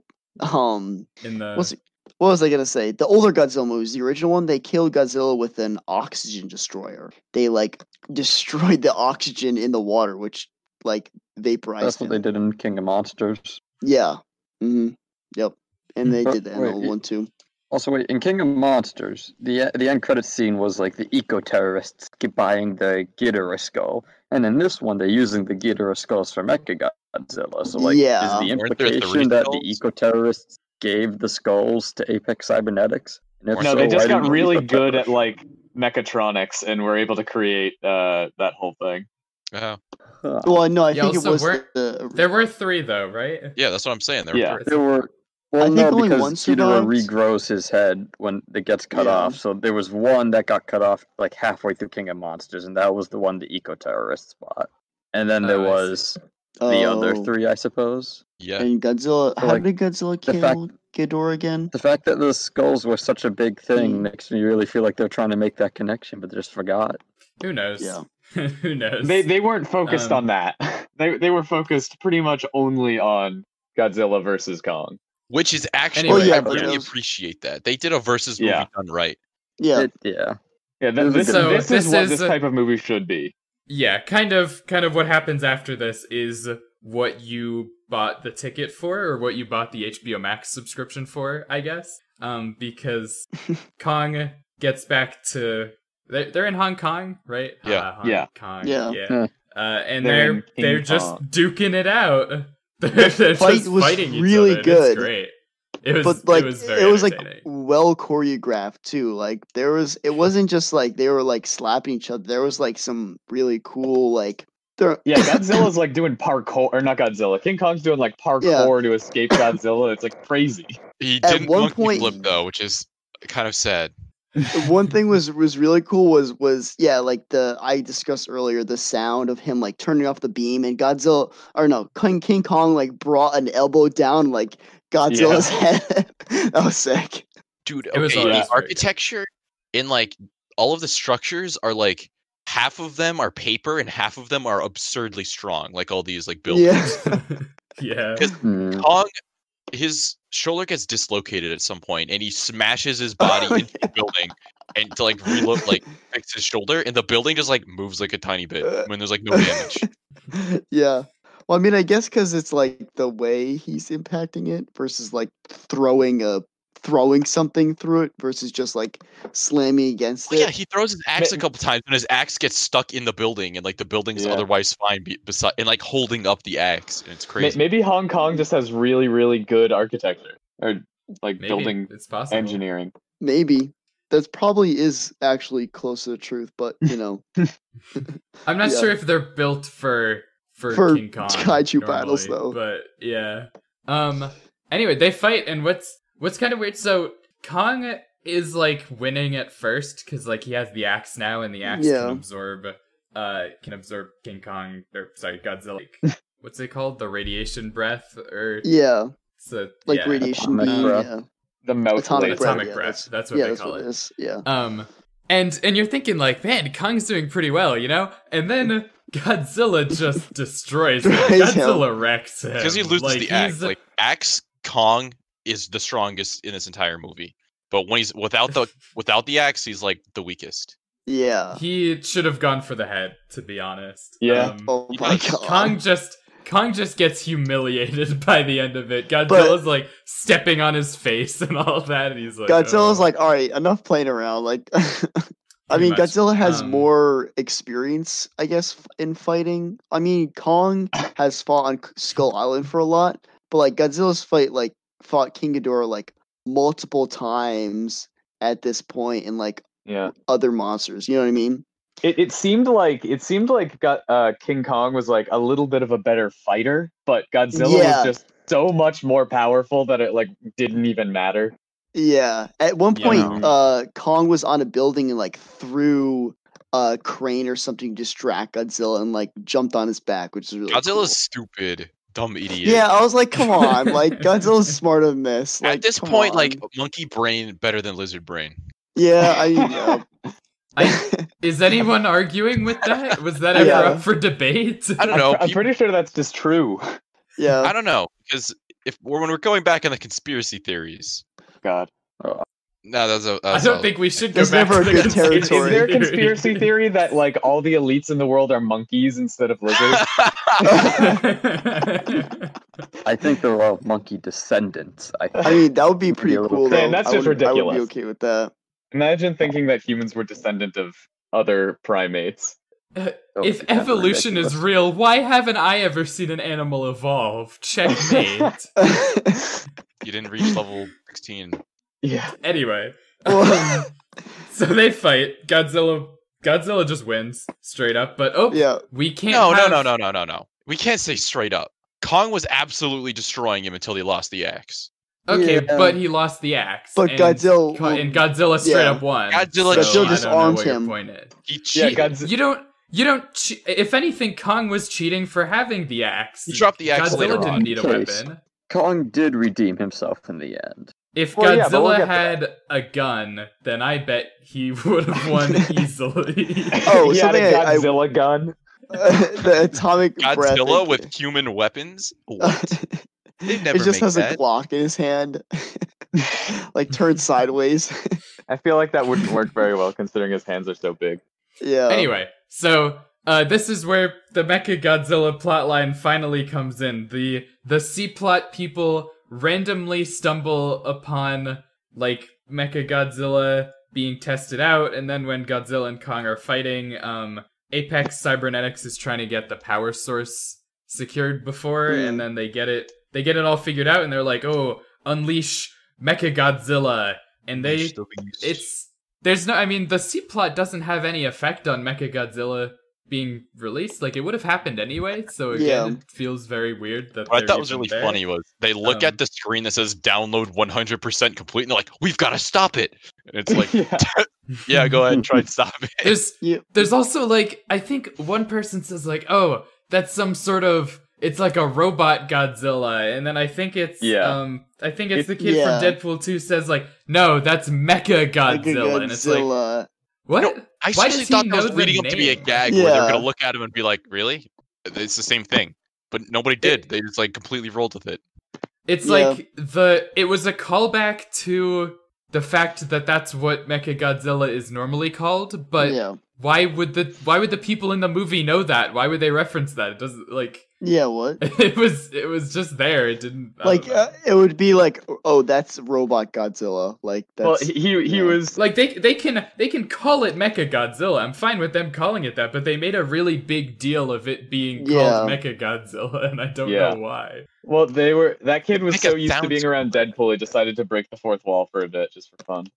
what was I gonna say? The older Godzilla movies, the original one, they killed Godzilla with an oxygen destroyer. They like destroyed the oxygen in the water, which like vaporized That's what him. they did in King of Monsters. Yeah. Mm-hmm. Yep. And they But did that in the wait, old one too. Also, wait, in King of Monsters, the end credit scene was like the eco-terrorists buying the Ghidorah skull, and in this one, they're using the Ghidorah skulls for Mechagodzilla. So, like, Yeah. is the Weren't there three implication that the skulls? eco-terrorists gave the skulls to Apex Cybernetics? And if no, so, they just why got didn't really the good at eco-terrorists- like mechatronics and were able to create that whole thing. Huh. Well, no, I Yeah, think it also was weren't- the there were 3 though, right? Yeah, that's what I'm saying. Yeah. There were. Well, I think no, only because one Ghidorah survived. regrows his head when it gets cut Yeah. off. So there was one that got cut off like halfway through King of Monsters, and that was the one the eco-terrorists bought. And then there Oh, I see. was the other Oh. 3, I suppose. Yeah. And Godzilla, So, how like, did Godzilla the kill fact- Ghidorah again? The fact that the skulls were such a big thing Mm. makes me really feel like they're trying to make that connection, but they just forgot. Who knows? Yeah. Who knows? They weren't focused on that. They were focused pretty much only on Godzilla versus Kong. Which is actually, Anyway, yeah, I but really it was- appreciate that. They did a versus movie Yeah. done right. Yeah. Yeah. Yeah, It was this, a good- this So is what this this is- type of movie should be. Yeah, kind of what happens after this is what you bought the ticket for, or what you bought the HBO Max subscription for, I guess. Because Kong gets back to they're in Hong Kong, right? Yeah. Hong Yeah. Kong. Yeah. Yeah. And They're in they're King just Kong. duking it out. They're fight just was fighting each really other. good. It's great. It was But like it was very it was like entertaining. well choreographed too. Like it wasn't just like they were like slapping each other. There was like some really cool like Yeah, Godzilla's like doing parkour, or not Godzilla. King Kong's doing like parkour to escape Godzilla. It's like crazy. He At didn't one monkey point- flip though, which is kind of sad. one thing was really cool was yeah, like I discussed earlier, the sound of him like turning off the beam, and Godzilla, or no, King Kong like brought an elbow down like Godzilla's head. That was sick. Dude, It was okay, always the very good. architecture in like all of the structures are like half of them are paper and half of them are absurdly strong, like all these like buildings. Yeah. Yeah. Hmm. Kong, his shoulder gets dislocated at some point, and he smashes his body into the building, and to like reload, like fix his shoulder, and the building just like moves like a tiny bit when there's like no damage. Yeah. Well, I mean, I guess because it's like the way he's impacting it versus like throwing something through it versus just like slamming against Well, it. yeah, he throws his axe a couple times, and his axe gets stuck in the building, and like the building's Yeah. otherwise fine beside, and like holding up the axe, and it's crazy. Maybe Hong Kong just has really, really good architecture or like Maybe building it's possible. engineering. Maybe that probably is actually close to the truth, but you know, I'm not Yeah. sure if they're built for For King Kong kaiju battles, normally, though. But yeah. Anyway, they fight, and what's kind of weird. So Kong is like winning at first because like he has the axe now, and the axe Yeah. can absorb King Kong, or sorry, Godzilla. Like, what's it called? The radiation breath, or yeah, so like yeah. radiation Atomic beam. breath. Yeah, The mouth Atomic laser. breath. Atomic yeah, breath. that's- That's what yeah, they that's call what it. it is. Yeah. And you're thinking like, man, Kong's doing pretty well, you know? And then Godzilla just destroys him. Destroys him. Godzilla wrecks him. Because he loses Like, the axe. he's- Like axe Kong is the strongest in this entire movie. But when he's without the axe, he's like the weakest. Yeah. He should have gone for the head, to be honest. Yeah. Oh my Like, god. Kong just gets humiliated by the end of it. Godzilla's like stepping on his face and all that, and he's like, Godzilla's "Oh." like, all right, enough playing around. Like, I Pretty mean, much. Godzilla has Um, more experience, I guess, in fighting. I mean, Kong has fought on Skull Island for a lot, but like Godzilla's fought King Ghidorah like multiple times at this point, and like Yeah. other monsters. You know what I mean? It seemed like King Kong was like a little bit of a better fighter, but Godzilla Yeah. was just so much more powerful that it like didn't even matter. Yeah. At one Yeah. point, Kong was on a building and like threw a crane or something to distract Godzilla and like jumped on his back, which is really Godzilla's cool. stupid, dumb idiot. Yeah, I was like, come on, like Godzilla's smarter than this. Like, At this come point, on. like monkey brain better than lizard brain. yeah, I mean, yeah. Is anyone arguing with that? Was that ever Yeah. up for debate? I don't know. I'm pretty sure that's just true. Yeah. I don't know because when we're going back on the conspiracy theories, God. no, I don't think we should go There's back never to a the good conspiracy Is territory. there a theory. conspiracy theory that like all the elites in the world are monkeys instead of lizards? I think they're all monkey descendants. I mean, that would be Would be pretty a little cool, Man, though. that's I just would be ridiculous. okay with that. Imagine thinking that humans were descendant of other primates. If evolution is real, why haven't I ever seen an animal evolve? Checkmate. you didn't reach level 16. Yeah. Anyway, Well, so they fight. Godzilla just wins straight up. But yeah. we can't. No. We can't say straight up. Kong was absolutely destroying him until he lost the axe. Okay, Yeah. but he lost the axe. But and Godzilla- and Godzilla straight yeah. up won. Godzilla so Godzilla I just don't know armed what your him. point is. He Yeah, cheated. You don't. If anything, Kong was cheating for having the axe. He dropped the axe Godzilla later didn't on. need a Case. weapon. Kong did redeem himself in the end. If Well, yeah, but we'll Godzilla get to had a gun, then I bet he would have won easily. Oh, He had a something I- Godzilla gun. The atomic breath. Godzilla with human weapons? What? They never It just make has that. a Glock in his hand, like turned sideways. I feel like that wouldn't work very well considering his hands are so big. Yeah. Anyway, so this is where the Mechagodzilla plotline finally comes in. The C-plot people randomly stumble upon like Mechagodzilla being tested out, and then when Godzilla and Kong are fighting, Apex Cybernetics is trying to get the power source secured before, and then they get it all figured out, and they're like, "Oh, unleash Mechagodzilla!" And the C-plot doesn't have any effect on Mechagodzilla being released. Like, it would have happened anyway, so again, Yeah. it feels very weird that What I they're thought was even really there. funny was they look at the screen that says download 100% complete and they're like, we've got to stop it. And it's like, yeah, go ahead and try and stop it. There's also, like, I think one person says, like, oh, that's some sort of, it's like a robot Godzilla, and then I think it's, the kid Yeah. from Deadpool 2 says, like, no, that's Mechagodzilla, and it's like, Godzilla. what? No, I Why seriously does he thought that was know the leading up to be a name? gag where they were Yeah. going to look at him and be like, really? It's the same thing. But nobody did. They just like completely rolled with it. It's Yeah. like it was a callback to the fact that that's what Mechagodzilla is normally called, but Yeah. why would the people in the movie know that? Why would they reference that? It doesn't, like, Yeah, what? it was just there. It didn't, I Like don't know. it would be like, oh, that's robot Godzilla. Like that's Well, he was Like, they can call it Mechagodzilla. I'm fine with them calling it that, but they made a really big deal of it being called Mechagodzilla, and I don't know why. well. That kid was Make so it used to sound being around Deadpool, he decided to break the fourth wall for a bit just for fun.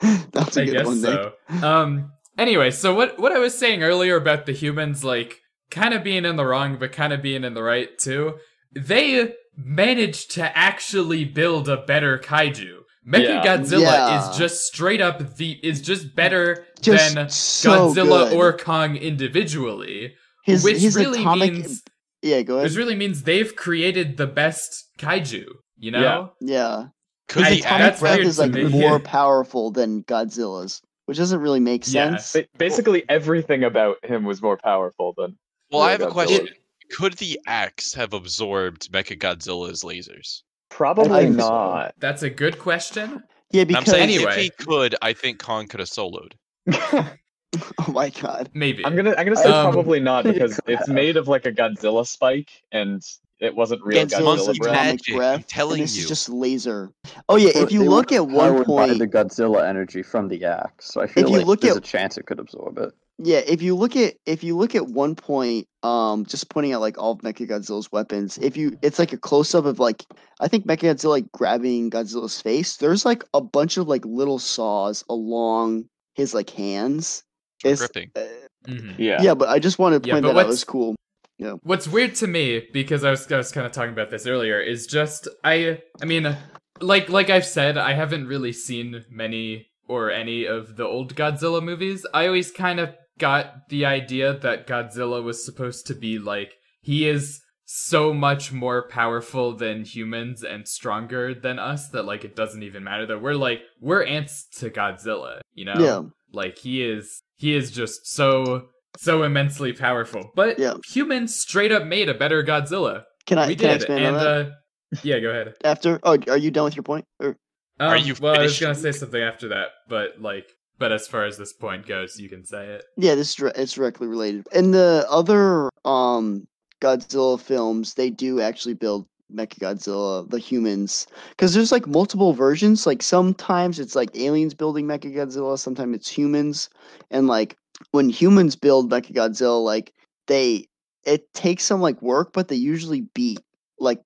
That's a I good guess one, Nick. so. Anyway, so what I was saying earlier about the humans, like, kind of being in the wrong, but kind of being in the right, too, they managed to actually build a better kaiju. Mechagodzilla Yeah. is just straight up is just better Just than so Godzilla good. or Kong individually. His which really atomic. means Yeah, go ahead. which really means they've created the best kaiju, you know? Yeah. Could His the atomic that's breath weird is to like me. more powerful than Godzilla's, which doesn't really make Yeah. sense. Basically, everything about him was more powerful than. Well, I have a Godzilla. question. Could the axe have absorbed Mechagodzilla's lasers? Probably I think so. not. That's a good question. Yeah, And I'm because saying Anyway. if he could, I think Kong could have soloed. oh my god, Maybe. I'm gonna say Um, probably not think it because could it's have. made of like a Godzilla spike and it wasn't real Godzilla's Godzilla breath. atomic Magic, breath, I'm telling and this you. is just laser. Oh yeah, if you They look were at one powered by point, the Godzilla energy from the axe, so I feel you like look there's at- a chance it could absorb it. yeah, if you look at one point, just pointing out like all of Mechagodzilla's weapons, it's like a close up of like I think Mechagodzilla like grabbing Godzilla's face. There's like a bunch of like little saws along his like hands. For It's gripping. Mhm. yeah, but I just wanted to Yeah, point but that out. It what's- was cool. What's weird to me, because I was kind of talking about this earlier, is just I mean, like I've said, I haven't really seen many or any of the old Godzilla movies. I always kind of got the idea that Godzilla was supposed to be like he is so much more powerful than humans and stronger than us that like it doesn't even matter that we're ants to Godzilla, you know? Yeah. Like he is just so immensely powerful. But Yeah. humans straight up made a better Godzilla. Can I We can I did, expand and on that? yeah, go ahead. After are you done with your point? Or Are you Well, I was finished? gonna say something after that, but as far as this point goes, you can say it. yeah, it's directly related. In the other Godzilla films, they do actually build Mechagodzilla, the humans, because there's like multiple versions. Like sometimes it's like aliens building Mechagodzilla, sometimes it's humans, and like when humans build Mechagodzilla, like it takes some like work, but they usually beat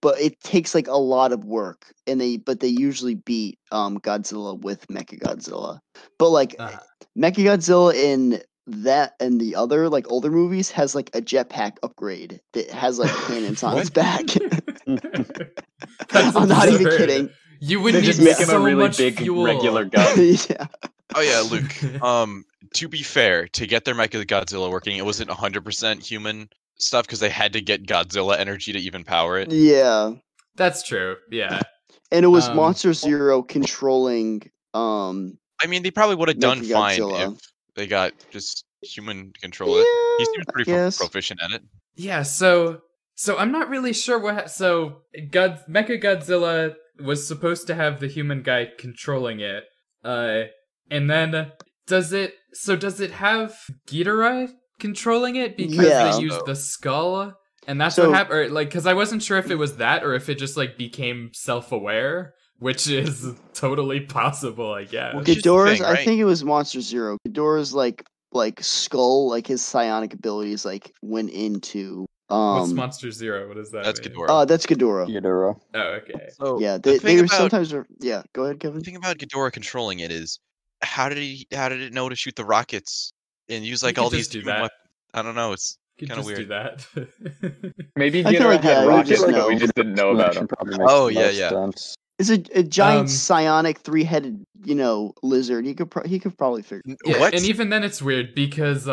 but it takes like a lot of work, and they usually beat Godzilla with Mechagodzilla, but like Uh, Mechagodzilla in that and the other like older movies has like a jetpack upgrade that has like cannons on its back. That's I'm not even absurd. kidding. You would They need just make him so a really much big fuel. regular gun. yeah. Oh yeah, Luke. To be fair, to get their Mechagodzilla working, it wasn't 100% human stuff because they had to get Godzilla energy to even power it. Yeah. That's true. Yeah. And it was Um, Monster Zero controlling I mean, they probably would have done fine Mechagodzilla. if they got just human control it. He seems pretty guess. proficient at it. Yeah, so I'm not really sure Mechagodzilla was supposed to have the human guy controlling it. And then does it have Ghidorah controlling it because Yeah. they used the skull? And that's So- what happened, or like, because I wasn't sure if it was that or if it just like became self-aware, which is totally possible, I guess. Well, here's the Ghidorah's thing, I right? think it was Monster Zero. Ghidorah's like skull, like his psionic abilities like went into What's Monster Zero? What is that? That's mean? Ghidorah. that's Ghidorah. Ghidorah. Oh, okay. So Yeah, the they thing were about sometimes go ahead, the Kevin. thing about Ghidorah controlling it is how did it know to shoot the rockets and use like You all could these just do human that. weapons? I don't know. It's You could kinda just do that. Maybe I feel Ghidorah like, yeah, had we would rockets, just but know. we just didn't know about them. Probably makes Oh, the yeah, most yeah. It's sense. a giant Um, psionic three-headed, lizard. He could probably figure. Yeah, What? and even then it's weird because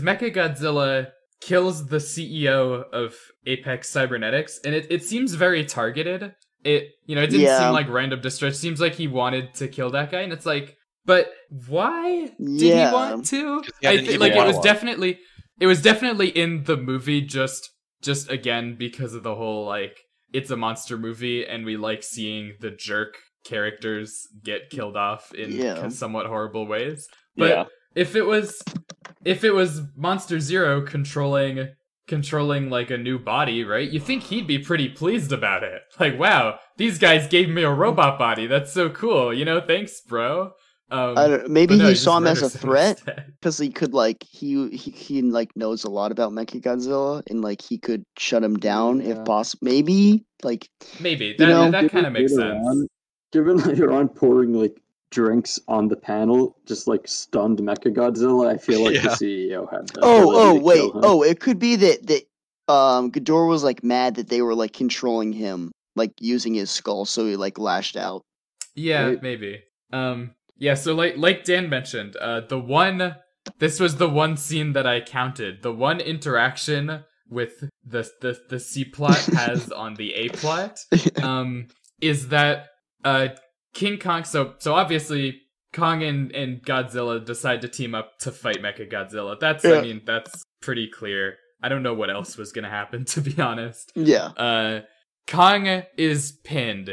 Mechagodzilla kills the CEO of Apex Cybernetics, and it seems very targeted. It didn't Yeah. seem like random distress. It seems like he wanted to kill that guy, and it's like, but why did Yeah. he want to? he had I an think evil like it was monologue. definitely in the movie just again because of the whole like it's a monster movie and we like seeing the jerk characters get killed off in Yeah. somewhat horrible ways. But Yeah. if it was Monster Zero controlling like a new body, right? You think he'd be pretty pleased about it. Like, wow, these guys gave me a robot body. That's so cool. Thanks, bro. I don't, maybe but no, he just saw him as a murders him threat instead. because he could like he like knows a lot about Mechagodzilla and like he could shut him down if Yeah. possible. Maybe like Maybe You know, that kind of makes Later sense. on, given later on pouring like drinks on the panel, just like stunned Mechagodzilla, I feel like the Yeah. CEO had that. oh ability to wait kill him. it could be that Ghidorah was like mad that they were like controlling him like using his skull, so he like lashed out. Yeah, Right. maybe. Yeah, so like Dan mentioned, this was the one scene that I counted. The one interaction with the C plot has on the A plot, is that King Kong. So obviously Kong and Godzilla decide to team up to fight Mechagodzilla. I mean, that's pretty clear. I don't know what else was gonna happen, to be honest. Yeah. Kong is pinned.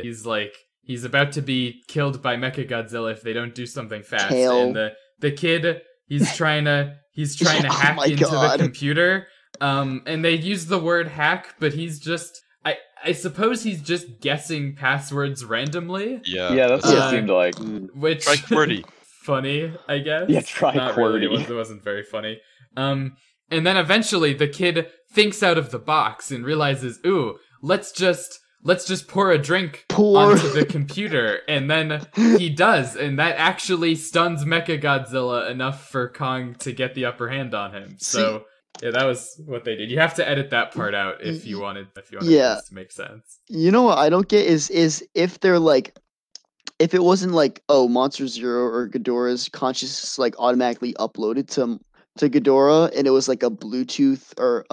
He's about to be killed by Mechagodzilla if they don't do something fast. Tail. And the kid, he's trying to hack my into God. the computer. And they use the word hack, but he's just I suppose he's just guessing passwords randomly. Yeah, that's what it seemed like. Which Try QWERTY. funny, I guess. Yeah, try Not really, QWERTY. it wasn't very funny. And then eventually the kid thinks out of the box and realizes, ooh, let's just pour a drink onto the computer. And then he does, and that actually stuns Mechagodzilla enough for Kong to get the upper hand on him. So yeah, that was what they did. You have to edit that part out if you wanted this to make sense. You know what I don't get is if they're like, if it wasn't like, oh, Monster Zero or Ghidorah's consciousness like automatically uploaded to Ghidorah, and it was like a Bluetooth, or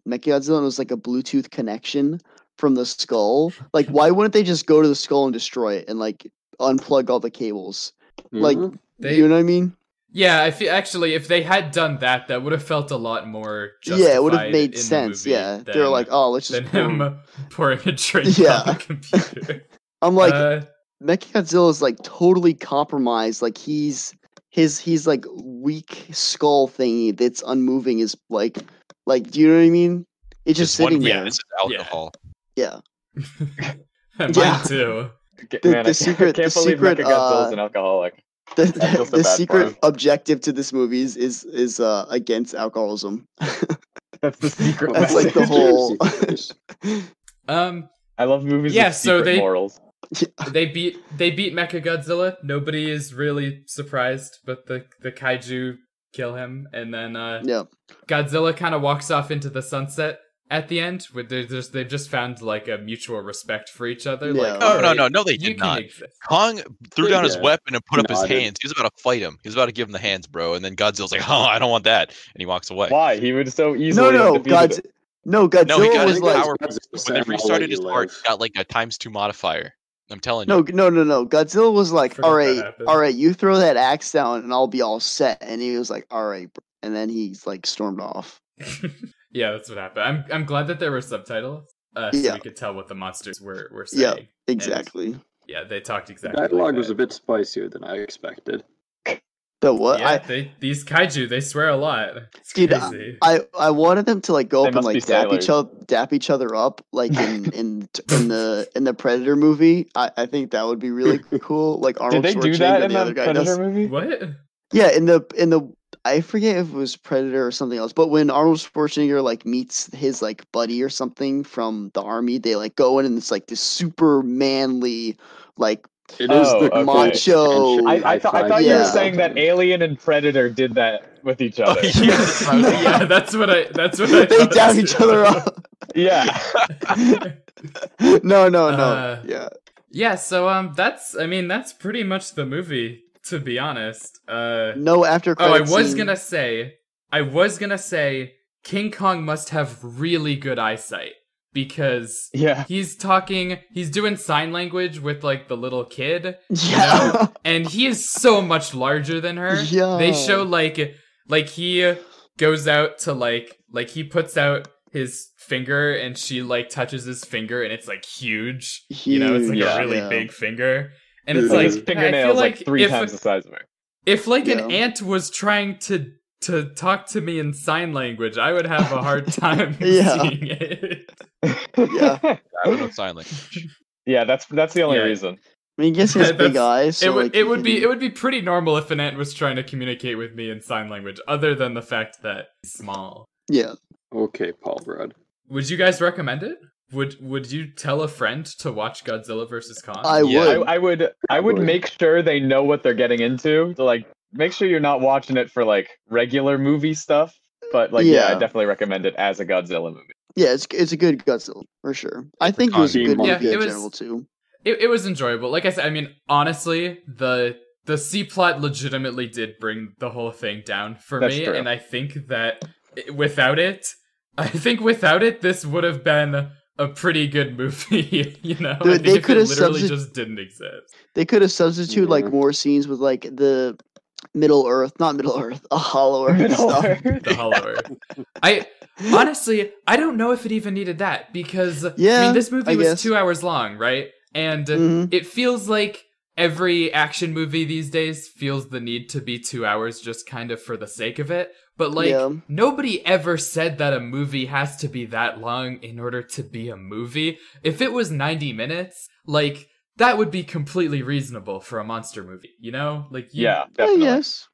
Mechagodzilla, and it was like a Bluetooth connection from the skull. Like, why wouldn't they just go to the skull and destroy it and like unplug all the cables? Like, you know what I mean? Yeah, I feel actually if they had done that, that would have felt a lot more justified. Yeah, it would have made in sense. The movie Yeah, they're like, oh, let's just than him pouring a drink on the computer. I'm like, Mechagodzilla is like totally compromised. Like he's like weak skull thingy that's unmoving is like, do you know what I mean? It's just sitting there. This is alcohol. Yeah. Mine too. The secret Mechagodzilla's an alcoholic. The secret objective to this movie is against alcoholism. That's the secret. That's like the whole. I love movies with secret morals. They beat Mechagodzilla. Nobody is really surprised, but the kaiju kill him, and then Godzilla kind of walks off into the sunset at the end. They've just found like a mutual respect for each other. Yeah. Like, no, they did not. Kong threw down his weapon and put up his hands. He was about to fight him. He was about to give him the hands, bro. And then Godzilla's like, "Oh, I don't want that," and he walks away. Why? He would so easily. Godzilla he got was his like, power. When they restarted his part, he got like a ×2 modifier. I'm telling no. you. Godzilla was like, Forgot all that right, you throw that axe down and I'll be all set. And he was like, all right, bro. And then he's like stormed off. Yeah, that's what happened. I'm glad that there were subtitles, so we could tell what the monsters were saying. Yeah, exactly. And, yeah, they talked exactly. Dialogue was a bit spicier than I expected. The what? Yeah, these kaiju, they swear a lot. It's crazy. I wanted them to like go up and like dap each other up like in the Predator movie. I think that would be really cool. Like Arnold Did they do Schwarzenegger, that in the other the guy Predator does. movie? What? Yeah, in the I forget if it was Predator or something else, but when Arnold Schwarzenegger like meets his like buddy or something from the army, they like go in and it's like this super manly like. It is the macho. I thought you were saying that Alien and Predator did that with each other. Yeah, that's what I They dap each other up. Yeah. No. Yeah, so that's pretty much the movie, to be honest. No after I credits. was gonna say King Kong must have really good eyesight. Because he's doing sign language with like the little kid, you know? And he is so much larger than her. Yeah. They show like he goes out to like he puts out his finger and she like touches his finger and it's like huge. You know, it's like a really big finger. And it's like his fingernails like 3 times the size of her. If like an ant was trying to talk to me in sign language, I would have a hard time seeing it. Yeah. I don't know sign language. Yeah, that's the only reason. I mean, I guess he has big eyes. So it would be pretty normal if an ant was trying to communicate with me in sign language, other than the fact that he's small. Yeah. Okay, Paul Rudd. Would you guys recommend it? Would you tell a friend to watch Godzilla vs. Kong? I would. I would make sure they know what they're getting into. To, like, make sure you're not watching it for like regular movie stuff. But like, I definitely recommend it as a Godzilla movie. Yeah, it's a good Godzilla for sure. I think it was a good movie in general too. It was enjoyable. Like I said, I mean, honestly, the C plot legitimately did bring the whole thing down for me, and I think that without it, this would have been a pretty good movie. You know, Dude, I think they if could it have literally just didn't exist. They could have substituted like Yeah. more scenes with like the Middle Earth, not Middle Earth, a Hollow Earth Middle stuff. Earth. The Hollow Earth. Honestly, I don't know if it even needed that because I Yeah, mean, this movie I was guess. 2 hours long, right? And Mhm. it feels like every action movie these days feels the need to be 2 hours just kind of for the sake of it. But like, Yeah. nobody ever said that a movie has to be that long in order to be a movie. If it was 90 minutes, like, that would be completely reasonable for a monster movie, you know? Like, Yeah, I definitely. guess.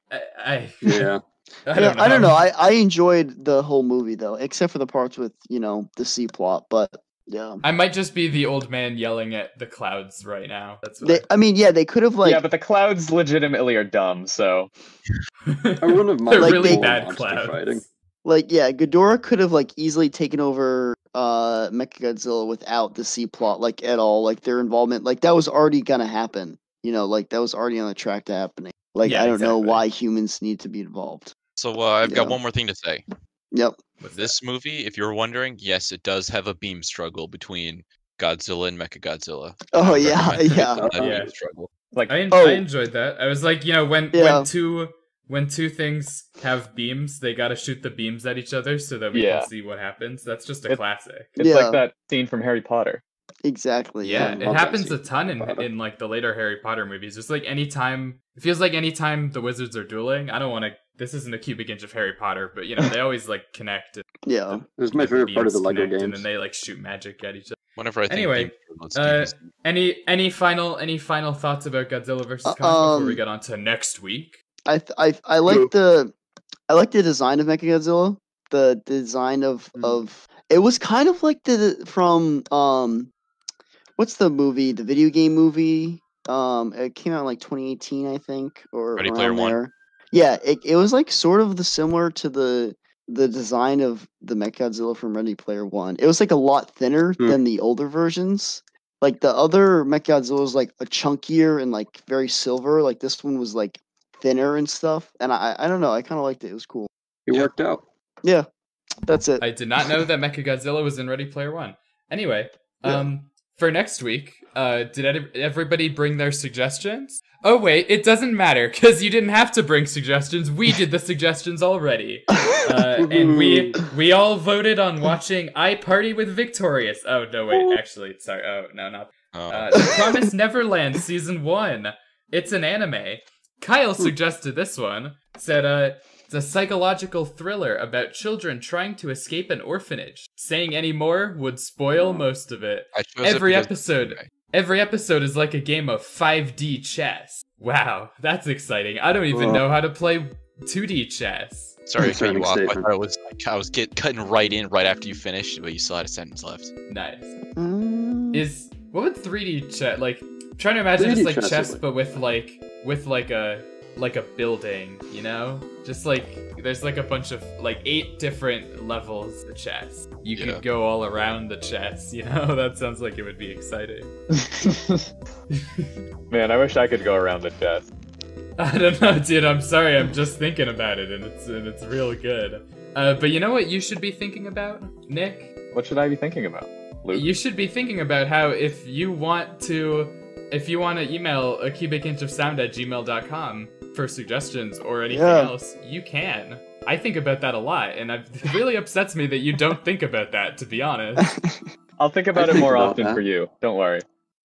Yeah. I don't know. I enjoyed the whole movie though, except for the parts with the C plot. But yeah, I might just be the old man yelling at the clouds right now. That's what they could have Yeah, but the clouds legitimately are dumb, so I wouldn't have They're minded really full bad monster clouds. fighting. Ghidorah could have like easily taken over Mechagodzilla without the C plot like at all. Like their involvement, like that was already gonna happen. Like that was already on the track to happening. Like Yeah, I don't know exactly. why humans need to be involved. So I've got Yeah. one more thing to say. Yep. This movie, if you're wondering, yes, it does have a beam struggle between Godzilla and Mechagodzilla. Oh, I yeah, recommend yeah. that Yeah. beam struggle. like I Oh. enjoyed that. I was like, when Yeah. when two things have beams, they gotta shoot the beams at each other so that we Yeah. can see what happens. That's just a classic. it's Yeah. like that scene from Harry Potter. Exactly. Yeah, I it love that happens scene a ton from Harry Potter. in like the later Harry Potter movies. Just like anytime it feels like anytime the wizards are dueling, I don't want to. This isn't a cubic inch of Harry Potter, but they always like connect. And, Yeah. This is my favorite part of the beams Lego connect, and games. then they like shoot magic at each other. Whenever I think Anyway, beam struggles, Any final thoughts about Godzilla vs Kong before we get on to next week? I like the design of Mechagodzilla. The design of it was kind of like from what's the movie? The video game movie. It came out in like 2018, I think, or Ready around Player One? there. Yeah, it was like sort of similar to the design of the Mechagodzilla from Ready Player One. It was like a lot thinner than the older versions. Like the other Mechagodzilla was like a chunkier and like very silver. Like this one was like thinner and stuff. And I don't know. I kind of liked it. It was cool. It worked out. Yeah, that's it. I did not know that Mechagodzilla was in Ready Player One. Anyway, Yeah. for next week, did everybody bring their suggestions? Oh wait, it doesn't matter because you didn't have to bring suggestions. We did the suggestions already, and we all voted on watching I Party with Victorious. Oh no, wait, actually, sorry. Oh no, not The Promised Neverland Season 1. It's an anime. Kyle suggested this one. Said it's a psychological thriller about children trying to escape an orphanage. Saying any more would spoil most of it. I chose it Every because- episode. okay. Every episode is like a game of 5D chess. Wow, that's exciting. I don't even know how to play 2D chess. Sorry to cut you Concerning off. I statement. thought I was cutting right in right after you finished, but you still had a sentence left. Nice. Mm, What would 3D chess like? I'm trying to imagine 3D just like chess chess, is like- but with like a building, Just like there's like a bunch of like 8 different levels of chess. You Yeah. could go all around the chess, That sounds like it would be exciting. Man, I wish I could go around the chest. I don't know, dude. I'm sorry. I'm just thinking about it, and it's real good. But you know what you should be thinking about, Nick? What should I be thinking about, Luke? You should be thinking about how if you want to email a cubicinchofsound@gmail.com for suggestions or anything else, you can. I think about that a lot, and it really upsets me that you don't think about that, to be honest. I'll think about I it think more about often that. for you. Don't worry.